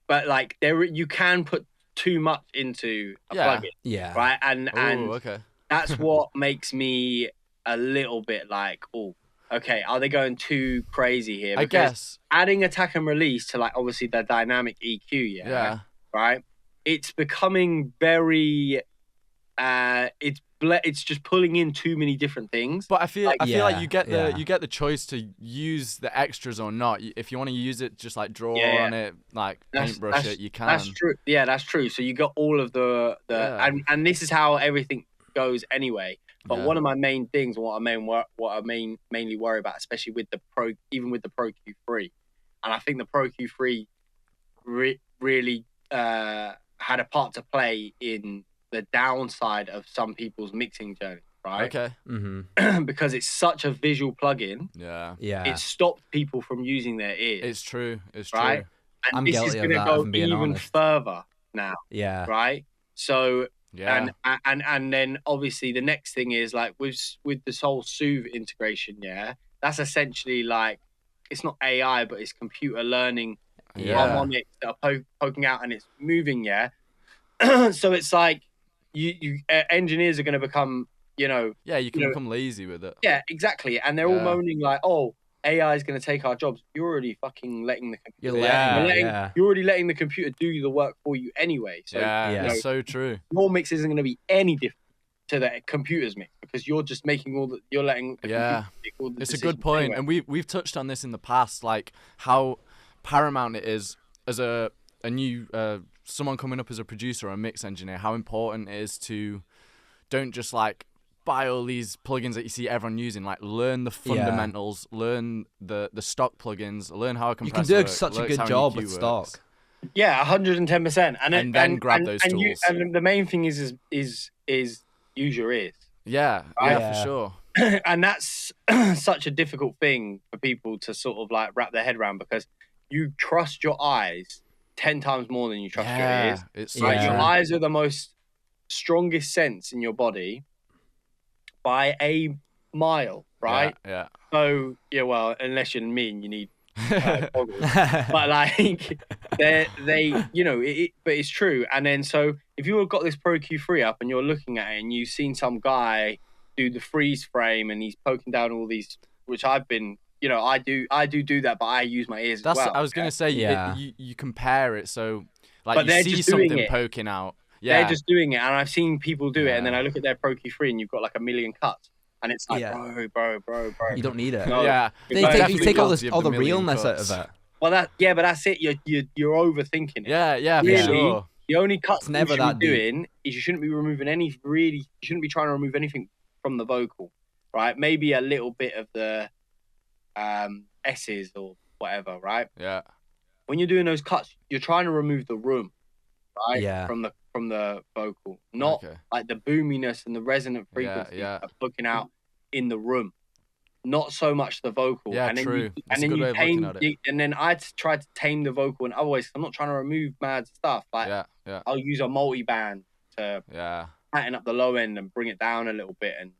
But like you can put too much into a plugin, right? And okay. That's what makes me a little bit like, oh, okay, are they going too crazy here? Because I guess adding attack and release to like obviously the dynamic EQ, right? It's becoming very, it's just pulling in too many different things. But I feel like you get the choice to use the extras or not. If you want to use it, just like draw on it, like paintbrush it, you can. That's true. Yeah, that's true. So you got all of the and this is how everything goes anyway. But one of my main things, what I mainly worry about, especially with the Pro Q3, and I think the Pro Q3 really had a part to play in the downside of some people's mixing journey, right? Okay. Mm-hmm. Because it's such a visual plugin. Yeah. It stopped people from using their ears. It's true. Right? And I'm this is going to go even further now. Yeah. Right? So and then obviously the next thing is like with this whole Soothe integration, that's essentially like it's not AI but it's computer learning harmonics that are poking out and it's moving, so it's like you engineers are going to become, you can become lazy with it. Yeah, exactly. And they're all moaning like, oh, AI is going to take our jobs. You're already fucking letting the computer. You're already letting the computer do the work for you anyway. So it's so true. Your mix isn't going to be any different to the computer's mix because you're just making you're letting. The computer make all the it's a good point, anyway. And we've touched on this in the past, like how paramount it is as a new someone coming up as a producer or a mix engineer. How important it is to don't just like buy all these plugins that you see everyone using. Like learn the fundamentals, learn the stock plugins, learn how a compressor works. You can do such a good job with stock. Yeah, 110%. And then grab those tools. And the main thing is use your ears. Yeah, for sure. And that's such a difficult thing for people to sort of like wrap their head around because you trust your eyes 10 times more than you trust your ears. It's your eyes are the most strongest sense in your body by a mile, right? Yeah. So well, unless you're me and you need goggles, but like they but it's true. And then so if you've got this Pro Q3 up and you're looking at it and you've seen some guy do the freeze frame and he's poking down all these, which I've been, I do that, but I use my ears as well. I was gonna say, you compare it, so like but you see something poking out. Yeah. They're just doing it, and I've seen people do it, and then I look at their Pro Q3, and you've got like a million cuts, and it's like, bro. You don't need it. No, you take all the realness out of it. Well, but that's it. You're overthinking it. Yeah, really, for sure. The only cuts you should be doing is you shouldn't be removing you shouldn't be trying to remove anything from the vocal, right? Maybe a little bit of the S's or whatever, right? Yeah. When you're doing those cuts, you're trying to remove the room, right? Yeah. From the vocal, not like the boominess and the resonant frequency looking out in the room, not so much the vocal. Yeah, and then true. And then I tried to tame the vocal in other ways. I'm not trying to remove mad stuff. Like I'll use a multi-band to tighten up the low end and bring it down a little bit and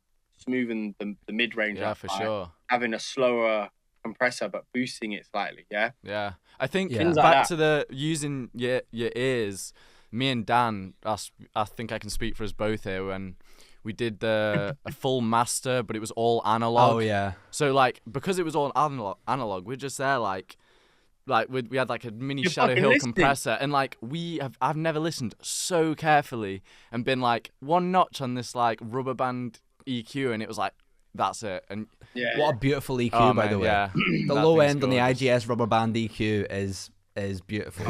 smoothen the mid-range up. For sure. Having a slower compressor but boosting it slightly. Yeah. I think things back like to the using your ears. Me and Dan, I think I can speak for us both here, when we did a full master, but it was all analog. Oh, yeah. So, like, because it was all analog, we're just there, like we had, like, a mini Shadow Hill compressor, and, like, I've never listened so carefully and been, like, one notch on this, like, rubber band EQ, and it was like, that's it. And what a beautiful EQ, by the way. Yeah. The low end on the IGS rubber band EQ is beautiful.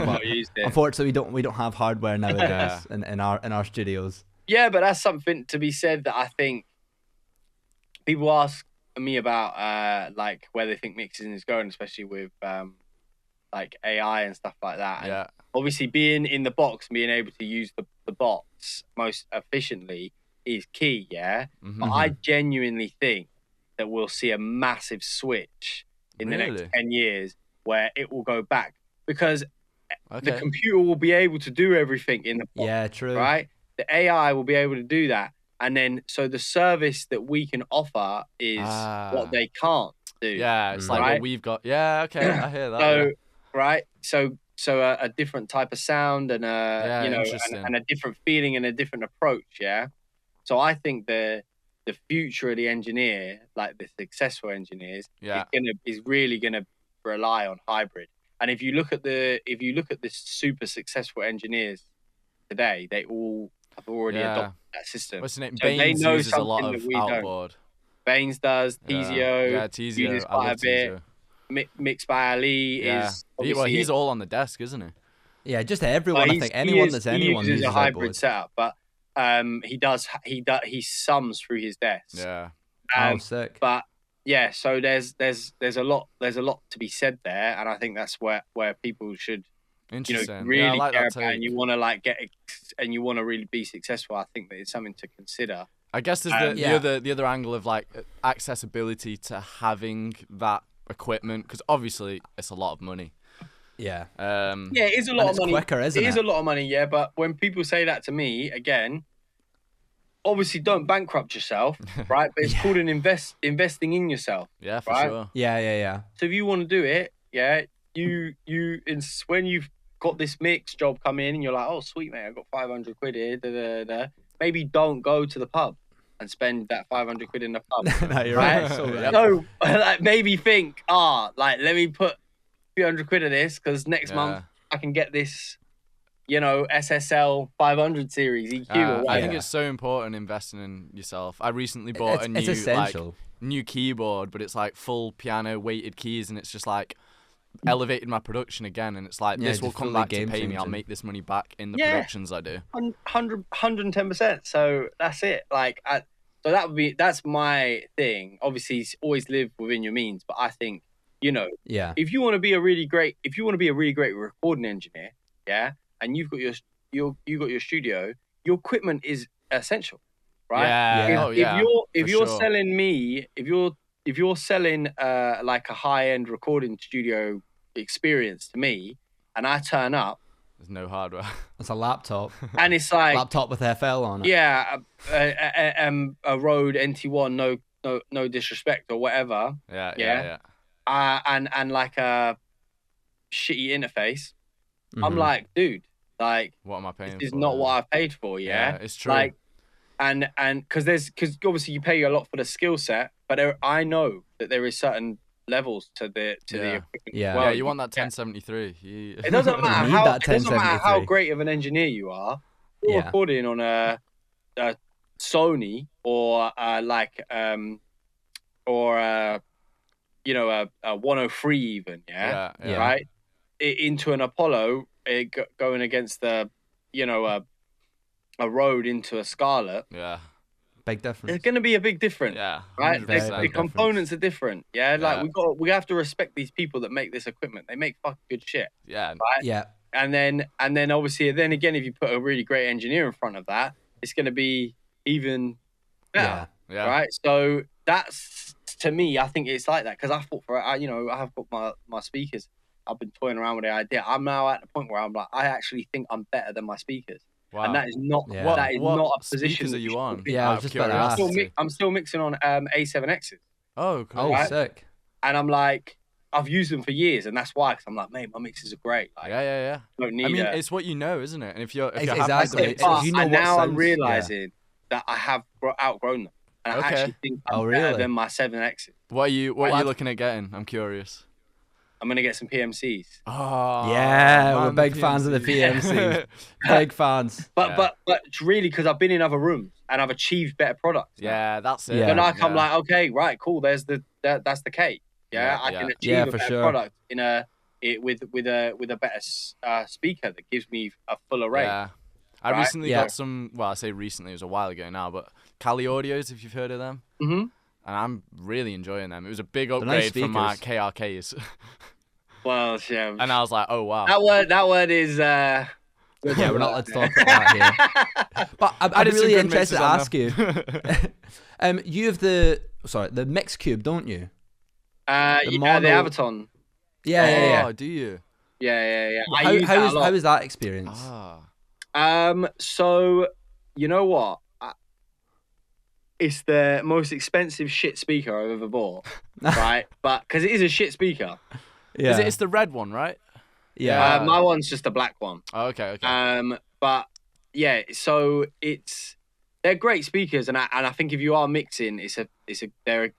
Unfortunately, we don't have hardware nowadays in our studios. Yeah, but that's something to be said that I think people ask me about, like where they think mixing is going, especially with like AI and stuff like that. And obviously, being in the box and being able to use the bots most efficiently is key. Yeah, but I genuinely think that we'll see a massive switch in the next 10 years where it will go back. Because the computer will be able to do everything in the box. Yeah, true. Right? the AI will be able to do that. And then, so the service that we can offer is what they can't do. Yeah, it's like what we've got. Yeah, okay, I hear that. So, right, so a different type of sound and and a different feeling and a different approach. Yeah. So I think the future of the engineer, like the successful engineers, is really gonna rely on hybrid. And if you look at the super successful engineers today, they all have already adopted that system. What's his name? So Baines uses a lot of outboard. Baines does. Tizio. Tizio. Uses quite a bit. Mixed by Ali is. He's all on the desk, isn't he? Yeah, just everyone. I think anyone that's anyone uses a hybrid outboard. setup, but he sums through his desk. Yeah. Sick. But yeah, so there's a lot to be said there, and I think that's where people should really care about, and you want to and you want to really be successful. I think that it's something to consider. I guess there's the other angle of like accessibility to having that equipment, because obviously it's a lot of money. Yeah. It is a lot of money. Quicker, isn't it? It is a lot of money, yeah. But when people say that to me, again, obviously don't bankrupt yourself, right? But it's called investing in yourself. Yeah, for sure. Yeah. So if you want to do it, when you've got this mix job come in and you're like, oh sweet mate, I've got 500 quid here. Maybe don't go to the pub and spend that 500 quid in the pub. No, you're right. So right. No, like maybe think, let me put 300 quid of this because next month I can get this, SSL 500 series EQ or whatever. I think it's so important investing in yourself. I recently bought a new keyboard, but it's like full piano weighted keys, and it's just like elevated my production again, and it's like this will come back to pay me. I'll make this money back in the productions I do. 110%. So that's it. That's my thing. Obviously, always live within your means, but I think if you want to be a really great recording engineer, and you've got your studio, your equipment is essential, right? If you're selling like a high-end recording studio experience to me, and I turn up, there's no hardware. It's a laptop, and it's like laptop with FL on it. Yeah, a Rode NT1, no disrespect or whatever. Yeah. And like a shitty interface. I'm like, dude, like, what am I paying for? This is not what I paid for. Yeah, it's true. Like, and because obviously you pay a lot for the skill set, but I know that there is certain levels to the equipment. Yeah, well, you want that 1073. It doesn't matter how great of an engineer you are. You're recording on a Sony or a 103 even, right? Into an Apollo, going against a Rode into a Scarlett. Yeah. Big difference. There's going to be a big difference. Yeah. Right? The components are different. Yeah. Like we have to respect these people that make this equipment. They make fucking good shit. Yeah. Right? Yeah. And then obviously, again, if you put a really great engineer in front of that, it's going to be even better. Yeah. Right. So that's, to me, I think it's like that, because I thought I have got my speakers. I've been toying around with the idea. I'm now at the point where I'm like, I actually think I'm better than my speakers. Wow. And that is not what a position. Speakers are you on? Yeah, I was just about to ask. I'm still mixing on A7Xs. Oh, cool. Right? Sick. And I'm like, I've used them for years, and that's why. Because I'm like, mate, my mixes are great. Like, yeah. Don't need it's what you know, isn't it? And if you're exactly, and now I'm realizing that I have outgrown them, and I actually think I'm better than my 7Xs. What are you looking at getting? I'm curious. I'm gonna get some PMCs. Oh, yeah, we're big fans of the PMCs. Big fans. But really, because I've been in other rooms and I've achieved better products. Yeah, that's it. And I'm like, okay, right, cool. That's the cake. Yeah, I can achieve a better product with a better speaker that gives me a full array. Yeah. I recently got some. Well, I say recently, it was a while ago now, but Cali Audios, if you've heard of them. Mm-hmm. And I'm really enjoying them. It was a big upgrade from my KRKs. Well, yeah. And I was like, oh, wow. That word is... yeah, we're not allowed to talk about that here. But I'm really interested to ask you. You have the Mix Cube, don't you? The Avaton. Yeah. Oh, do you? Yeah. How is that experience? So you know what? It's the most expensive shit speaker I've ever bought, right? But because it is a shit speaker. Yeah. It's the red one, right? Yeah. My one's just a black one. Oh, okay. But yeah, so they're great speakers, and I think if you are mixing, they're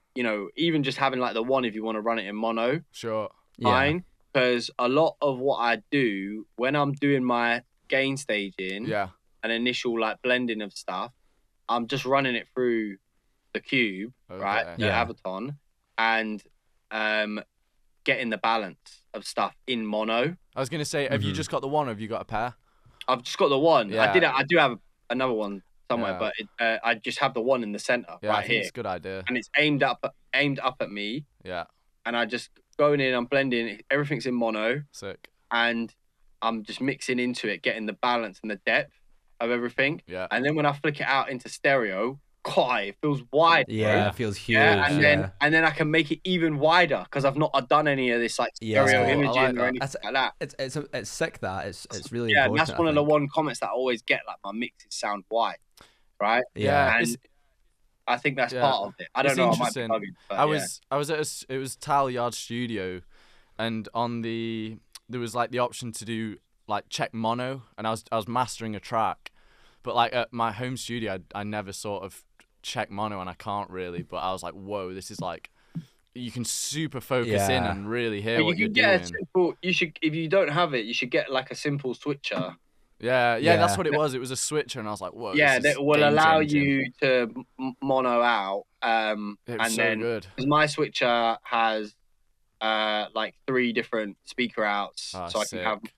even just having like the one if you want to run it in mono. Sure. Fine. Because a lot of what I do when I'm doing my gain staging, and initial like blending of stuff, I'm just running it through the cube, right? The Avaton, and getting the balance of stuff in mono. I was gonna say, have you just got the one, or have you got a pair? I've just got the one. Yeah. I do have another one somewhere, but I just have the one in the center right here. It's a good idea. And it's aimed up at me. Yeah. And I just going in, I'm blending, everything's in mono. Sick. And I'm just mixing into it, getting the balance and the depth of everything. Yeah. And then when I flick it out into stereo, it feels wide. Yeah, bro. it feels huge. Yeah, and then I can make it even wider because I've not done any of this like stereo imaging or anything like that. It's sick that it's really important. And that's one of the comments that I always get, like my mixes sound wide, right? Yeah, and I think that's part of it. I don't know. I might be bugging, but I was at it was Tile Yard Studio, and there was like the option to do like check mono, and I was mastering a track, but like at my home studio I never sort of check mono, and I can't really, but I was like, whoa, this is like, you can super focus in and really hear what you're doing. If you don't have it, you should get like a simple switcher. Yeah, that's what it was. It was a switcher, and I was like, whoa. Yeah, that will allow you to mono out. And so then good. My switcher has like 3 different speaker outs, so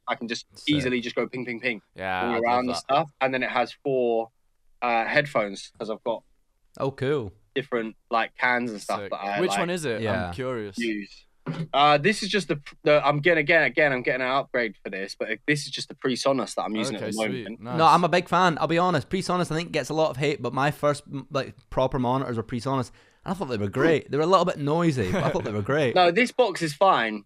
I can just easily just go ping ping ping all around the stuff, and then it has 4 headphones because I've got cool different like cans and stuff that I Which like, one is it? I'm curious. Use. This is just I'm getting an upgrade for this, but this is just the PreSonus that I'm using at the moment. Nice. No, I'm a big fan. I'll be honest. PreSonus, I think, gets a lot of hate, but my first like proper monitors were PreSonus, and I thought they were great. They were a little bit noisy, but I thought they were great. No, this box is fine.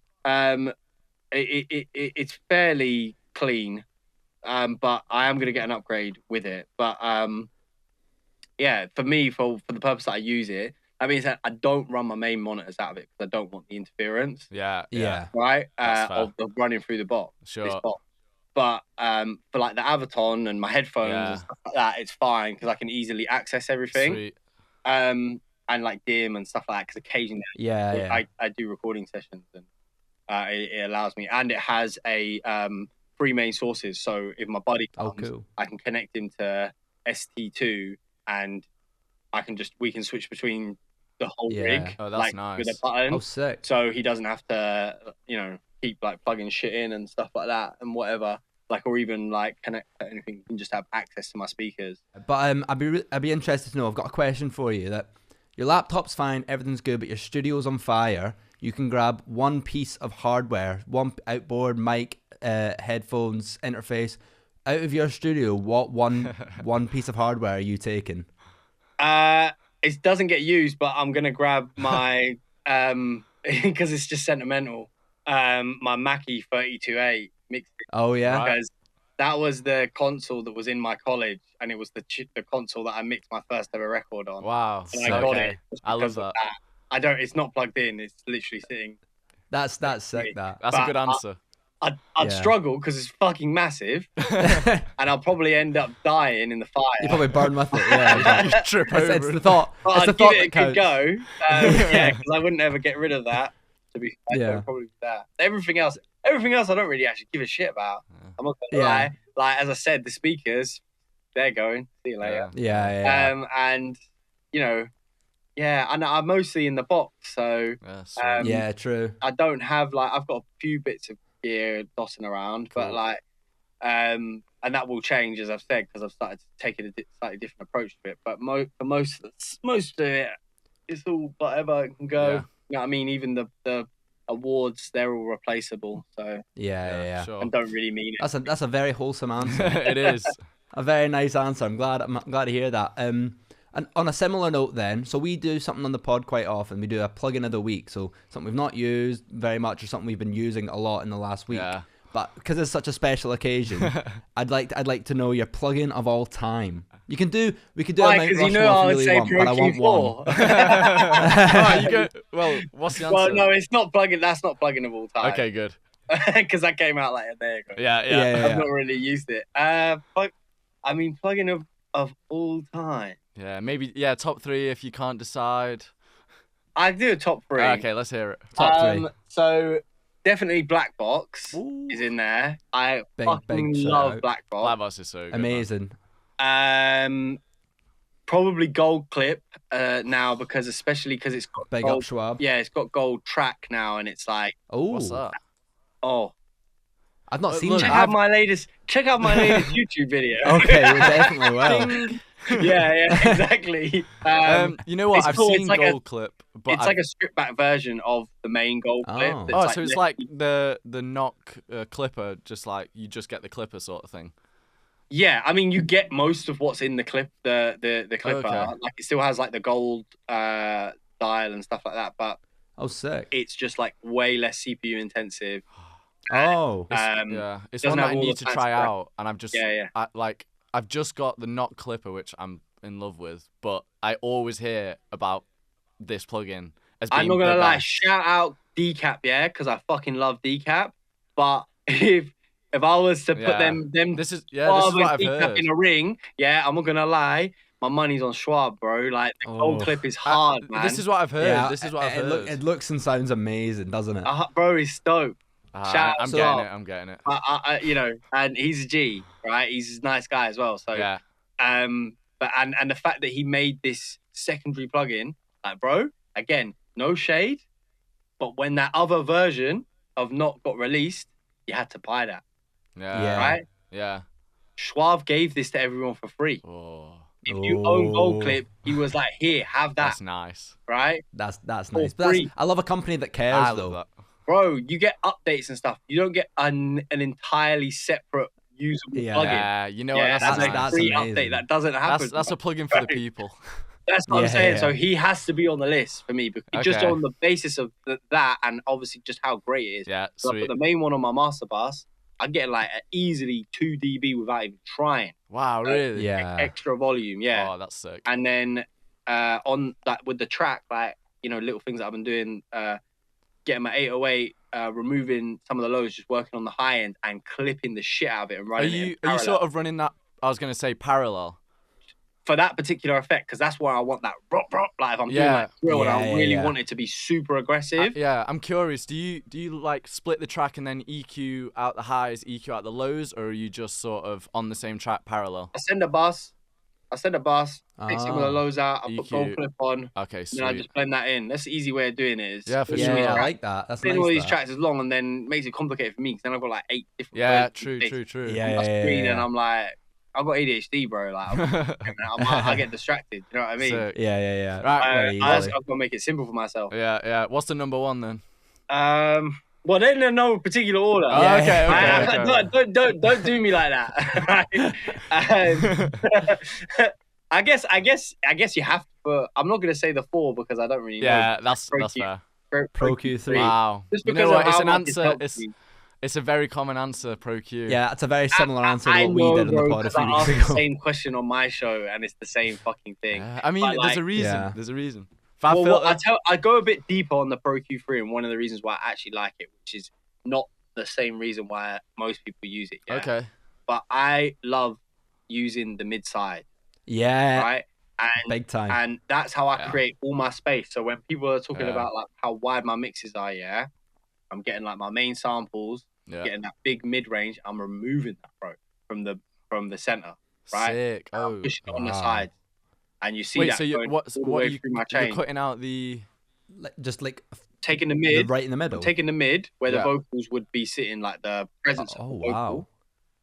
It's fairly clean, but I am gonna get an upgrade with it. But yeah, for me, for the purpose that I use it, that means that I don't run my main monitors out of it because I don't want the interference. Yeah. Right? Of running through the box. Sure. But for like the Avaton and my headphones and stuff like that, it's fine because I can easily access everything. Sweet. And like dim and stuff like that, because occasionally I do recording sessions, and it allows me, and it has a 3 main sources. So if my buddy comes, I can connect him to ST2, and we can switch between the whole rig, that's nice. with a button. Oh, sick. So he doesn't have to, keep like plugging shit in and stuff like that and whatever. Like, or even like connect to anything. You can just have access to my speakers. But I'd be interested to know. I've got a question for you. That your laptop's fine, everything's good, but your studio's on fire. You can grab one piece of hardware, one outboard, mic, headphones, interface. Out of your studio, what one piece of hardware are you taking? It doesn't get used, but I'm gonna grab my because it's just sentimental. My Mackie 32A mixed. Oh yeah, because that was the console that was in my college, and it was the console that I mixed my first ever record on. Wow, and I got it. I love that. It's not plugged in. It's literally sitting. That's sick. That's a good answer. I'd struggle because it's fucking massive, and I'll probably end up dying in the fire. You probably burn with it. Yeah, you trip over. It's the thought. But it's I'd the give thought it a good go. Because I wouldn't ever get rid of that. To be fair, probably that. Everything else, I don't really actually give a shit about. I'm not gonna lie. Like as I said, the speakers, they're going. See you later. Yeah. And and I'm mostly in the box, so true. I don't have I've got a few bits of gear tossing around, but and that will change, as I've said, because I've started taking a slightly different approach to it. But for most of it, it's all whatever it can go. Yeah. You know what I mean? Even the awards, they're all replaceable. So yeah. Sure. And don't really mean it. That's a very wholesome answer. It is a very nice answer. I'm glad to hear that. And on a similar note then, so we do something on the pod quite often. We do a plugin of the week. So something we've not used very much or something we've been using a lot in the last week. Yeah. but because it's such a special occasion, I'd like to know your plug-in of all time. We could do Why? a Mount Because Rushmore you know I if would you really say want, but I want one. Oh, you go. Well, what's the answer? Well, no, it's not plug-in. That's not plug-in of all time. Okay, good. Because that came out like a day ago. Yeah. I've not really used it. Plug-in of all time. Yeah, maybe. Yeah, top 3 if you can't decide. I do a top 3. Okay, let's hear it. Top 3. So definitely Black Box Ooh. is in there. I Big fucking shout love out. Black Box. Black Box is so good. Amazing. Probably Gold Clip now especially because it's got Big gold, up Schwab. Yeah, it's got gold track now, and it's like, Oh, What's that? oh, I've not seen look, that. check out my latest YouTube video. Okay, we definitely will. yeah, exactly. You know what? it's I've cool. seen It's like Gold Clip, but it's like a stripped back version of the main Gold Clip. Oh. that's so it's like the knock clipper, just like you just get the clipper sort of thing. Yeah, I mean, you get most of what's in the clip, the clipper. Okay. Like it still has like the gold dial and stuff like that, but Oh, sick. it's just like way less CPU intensive. Oh. Yeah, it's doesn't one that have I all need the to fancy try crap. out, and I've just got the knock clipper, which I'm in love with, but I always hear about this plugin as being I'm not gonna the lie, best. shout out Decap, yeah, because I fucking love Decap. But if I was to put Yeah. them This is Schwab what I've and Decap heard. in a ring, yeah, I'm not gonna lie, my money's on Schwab, bro. Like the gold clip is hard, man. This is what I've heard. Yeah, This is what I've heard. It looks and sounds amazing, doesn't it? Bro, he's stoked. Shout I'm out getting to it. I'm getting it. and he's a G, right? He's a nice guy as well. So Yeah. but the fact that he made this secondary plugin, like, bro, again, no shade, but when that other version of Not got released, you had to buy that, Yeah. right? Yeah. Schwab gave this to everyone for free. Oh, If you own Gold Clip, he was like, here, have that, that's nice. right? That's nice. For But free. I love a company that cares, I though. love that. Bro, you get updates and stuff. You don't get an entirely separate usable Yeah. plugin. Yeah, you know Yeah, what? that's That's a nice. free amazing. update. That doesn't happen. That's a plugin for the people. That's what Yeah, I'm saying. yeah. So he has to be on the list for me, because just Okay. on the basis of that, and obviously just how great it is. Yeah, So I sweet. put the main one on my master bus, I get like easily 2 dB without even trying. Wow, really? Yeah. Extra volume, yeah. Oh, that's sick. And then on that with the track, like, little things that I've been doing, getting my 808, removing some of the lows, just working on the high end and clipping the shit out of it and Are running it you in are you parallel. sort of running that? I was gonna say parallel. For that particular effect, because that's where I want that rock, like if I'm doing Yeah. like drill and I Yeah, really yeah. want it to be super aggressive. Yeah, I'm curious. Do you like split the track and then EQ out the highs, EQ out the lows, or are you just sort of on the same track parallel? I send a bus, take some of the lows out, I put EQ. Gold Clip on, Okay, and then I sweet. just blend that in. That's the easy way of doing it. Is Yeah, for Yeah, sure. I like that. That's Playing nice. all these that. tracks is long, and then makes it complicated for me, because then I've got like 8 different Yeah, ways to true, do true, this. true. Yeah, On screen, yeah. and I'm like, I've got ADHD, bro. Like, I get distracted. You know what I mean? Sick. Yeah. Right. Very I've easily. got to make it simple for myself. Yeah. What's the number one then? Well, they're in no particular order. Oh, Yeah. okay. Don't do me like that. I guess you have to. But I'm not gonna say the 4 because I don't really know. Yeah, that's Pro fair. Pro Q3. Wow. Just You because know what? of It's how an much it's answer. helped me. It's a very common answer. Pro Q. Yeah, it's a very similar answer to I what we know, did in the bro, pod a 'cause few I weeks asked ago. the same question on my show, and it's the same fucking thing. Yeah, I mean, But, there's a like, reason. Yeah. There's a reason. Fab Well, filter. I go a bit deeper on the Pro Q3, and one of the reasons why I actually like it, which is not the same reason why most people use it. Yeah? Okay. But I love using the mid side, Yeah, right? And big time. and that's how I Yeah. create all my space. So when people are talking Yeah. about like how wide my mixes are, yeah, I'm getting like my main samples, Yeah. getting that big mid range. I'm removing that, bro, from the center, right? Sick. And I'm Oh. pushing it on the wow. sides, and you see Wait. that So going what's all the what way are you? through my You're chain. cutting out the. Just like Taking the the mid, right in the middle. taking the mid where Yeah. the vocals would be sitting, like the presence Oh, of the vocal, wow.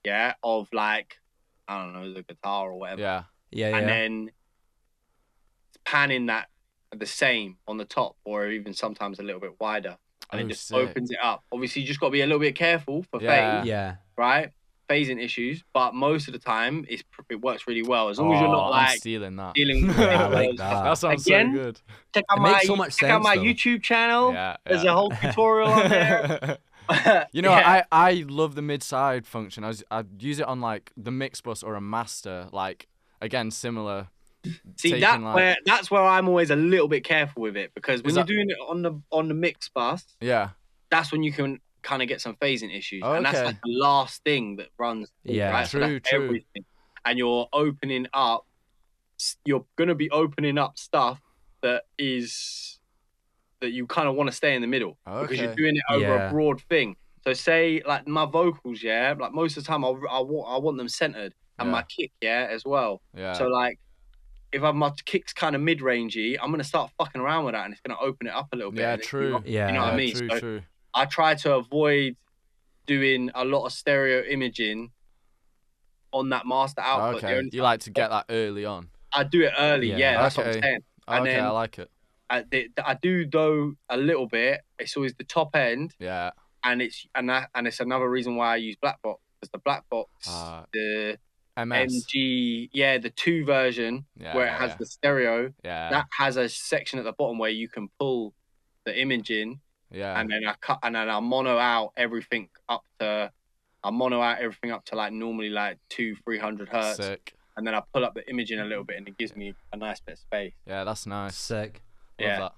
yeah, of like, I don't know, the guitar or whatever, Yeah. Yeah. and then panning that the same on the top, or even sometimes a little bit wider, and Oh, it just sick. opens it up. Obviously, you just got to be a little bit careful for Yeah. phase, Yeah. right? Phasing issues, but most of the time it works really well, as long as you're not I'm like stealing that. dealing with Yeah, I like those that. stuff. That sounds Again, so good. Check out It my makes so much check out sense, my though. YouTube channel. Yeah. There's a whole tutorial on there. You know, Yeah. I love the mid-side function. I'd use it on like the mix bus or a master. Like again, similar. See, that's where I'm always a little bit careful with it, because when you're doing it on the mix bus, yeah, that's when you can kind of get some phasing issues, and that's Okay. like the last thing that runs. Yeah. Right? So that's True. everything. And you're gonna be opening up stuff that you kind of want to stay in the middle, because you're doing it over a broad thing. So say like my vocals, yeah, like most of the time I want them centered, and my kick, yeah, as well. Yeah. So like if my kick's kind of mid-rangey, I'm gonna start fucking around with that, and it's gonna open it up a little bit. Yeah, true. You know what I mean? True. I try to avoid doing a lot of stereo imaging on that master output. Okay. You like to get that early on. I do it early, yeah. That's what I'm saying. And Okay, then I like it. I do though a little bit. It's always the top end. Yeah. And it's another reason why I use black box, because the black box, the MS. MG, the 2 version, where it has the stereo. Yeah. That has a section at the bottom where you can pull the image in. Yeah. And then I mono out everything up to like normally like 200-300 hertz. Sick. And then I pull up the image in a little bit, and it gives me a nice bit of space. Yeah, that's nice. Sick. Love that.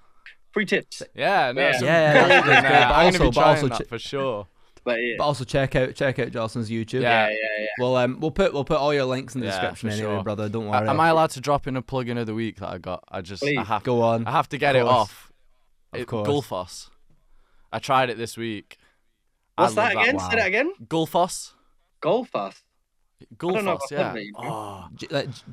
Free tips. Yeah, no, that's good. I'm gonna be trying also that for sure. But also check out Jocelyn's YouTube. Yeah. We'll put all your links in the Yeah, description for anyway, sure. brother. Don't worry. Am I allowed to drop in a plugin of the week that I got? I have Go on. I have to get it off. Of course. Gulfos. I tried it this week. What's that again? Say that again. Gulfos. Gulfos. Gulfos, yeah. Oh. Gulfoss.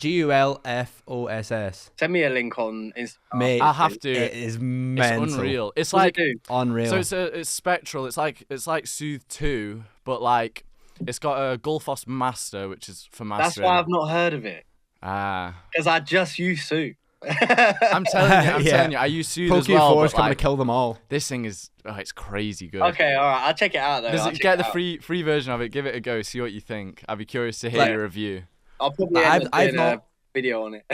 Send me a link on Instagram. Mate, I have to. It is mental. It's unreal. It's What like does it do? Unreal. so it's spectral. It's like Soothe 2, but like it's got a Gulfos Master, which is for mastering. That's why I've not heard of it. Because I just use Soothe. I'm telling you, I use Soothe as well. Poke4 is but coming like, to kill them all. this thing is it's crazy good. Okay, all right, I'll check it out though. Get the free version of it. Give it a go. See what you think. I'd be curious to hear your review. I'll probably end up doing a video on it.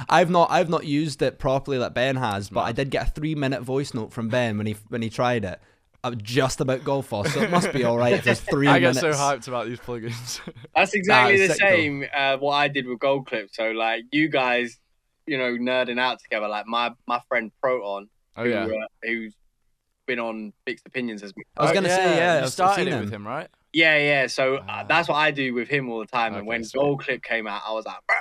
I've not used it properly like Ben has, but I did get a 3-minute voice note from Ben when he tried it. Just about Gulfos, so it must be all right if there's 3 minutes. I get so hyped about these plugins. That's exactly the sick, same what I did with Gold Clip. So like you guys, nerding out together. Like my friend Proton, who's been on Fixed Opinions as well. I was gonna say, you started it with him, right? Yeah. So that's what I do with him all the time. And when Gold Clip came out, I was like, bro.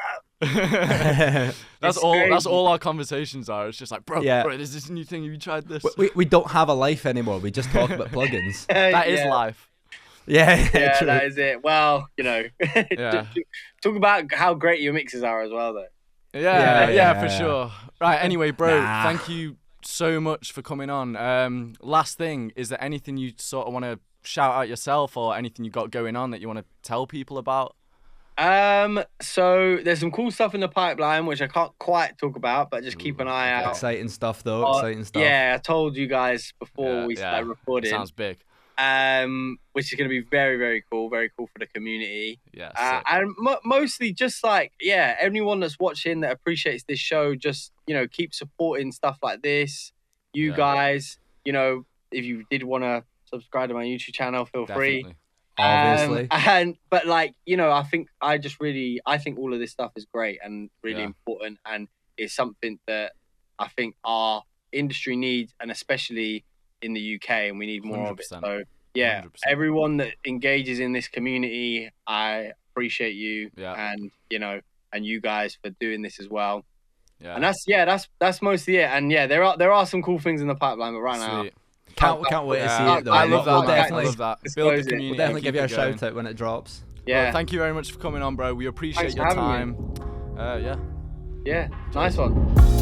That's all our conversations are. It's just like, bro, there's this new thing. Have you tried this? We don't have a life anymore. We just talk about plugins. That is life. Yeah, true. That is it. Well, talk about how great your mixes are as well, though. Yeah, for sure. Right. Anyway, bro, thank you so much for coming on. Last thing, is there anything you sort of want to shout out yourself, or anything you got going on that you want to tell people about? So there's some cool stuff in the pipeline which I can't quite talk about, but just keep an eye out. Exciting stuff though. Exciting stuff. Yeah, I told you guys before we started recording. Sounds big. Which is going to be very, very cool for the community. Yeah. And mostly just like, anyone that's watching that appreciates this show, just, keep supporting stuff like this. You guys, if you did want to subscribe to my YouTube channel, feel free. Obviously. But like, I think all of this stuff is great and really important, and it's something that I think our industry needs, and especially in the UK, and we need more 100%. Of it. So 100%. Everyone that engages in this community, I appreciate you, and and you guys for doing this as well. Yeah. And that's mostly it. And there are some cool things in the pipeline, but right now. Can't wait to see it though. I love that. Build the community. We'll definitely give you a shout out when it drops. Yeah. Well, thank you very much for coming on, bro. We appreciate your time. Yeah. Nice one.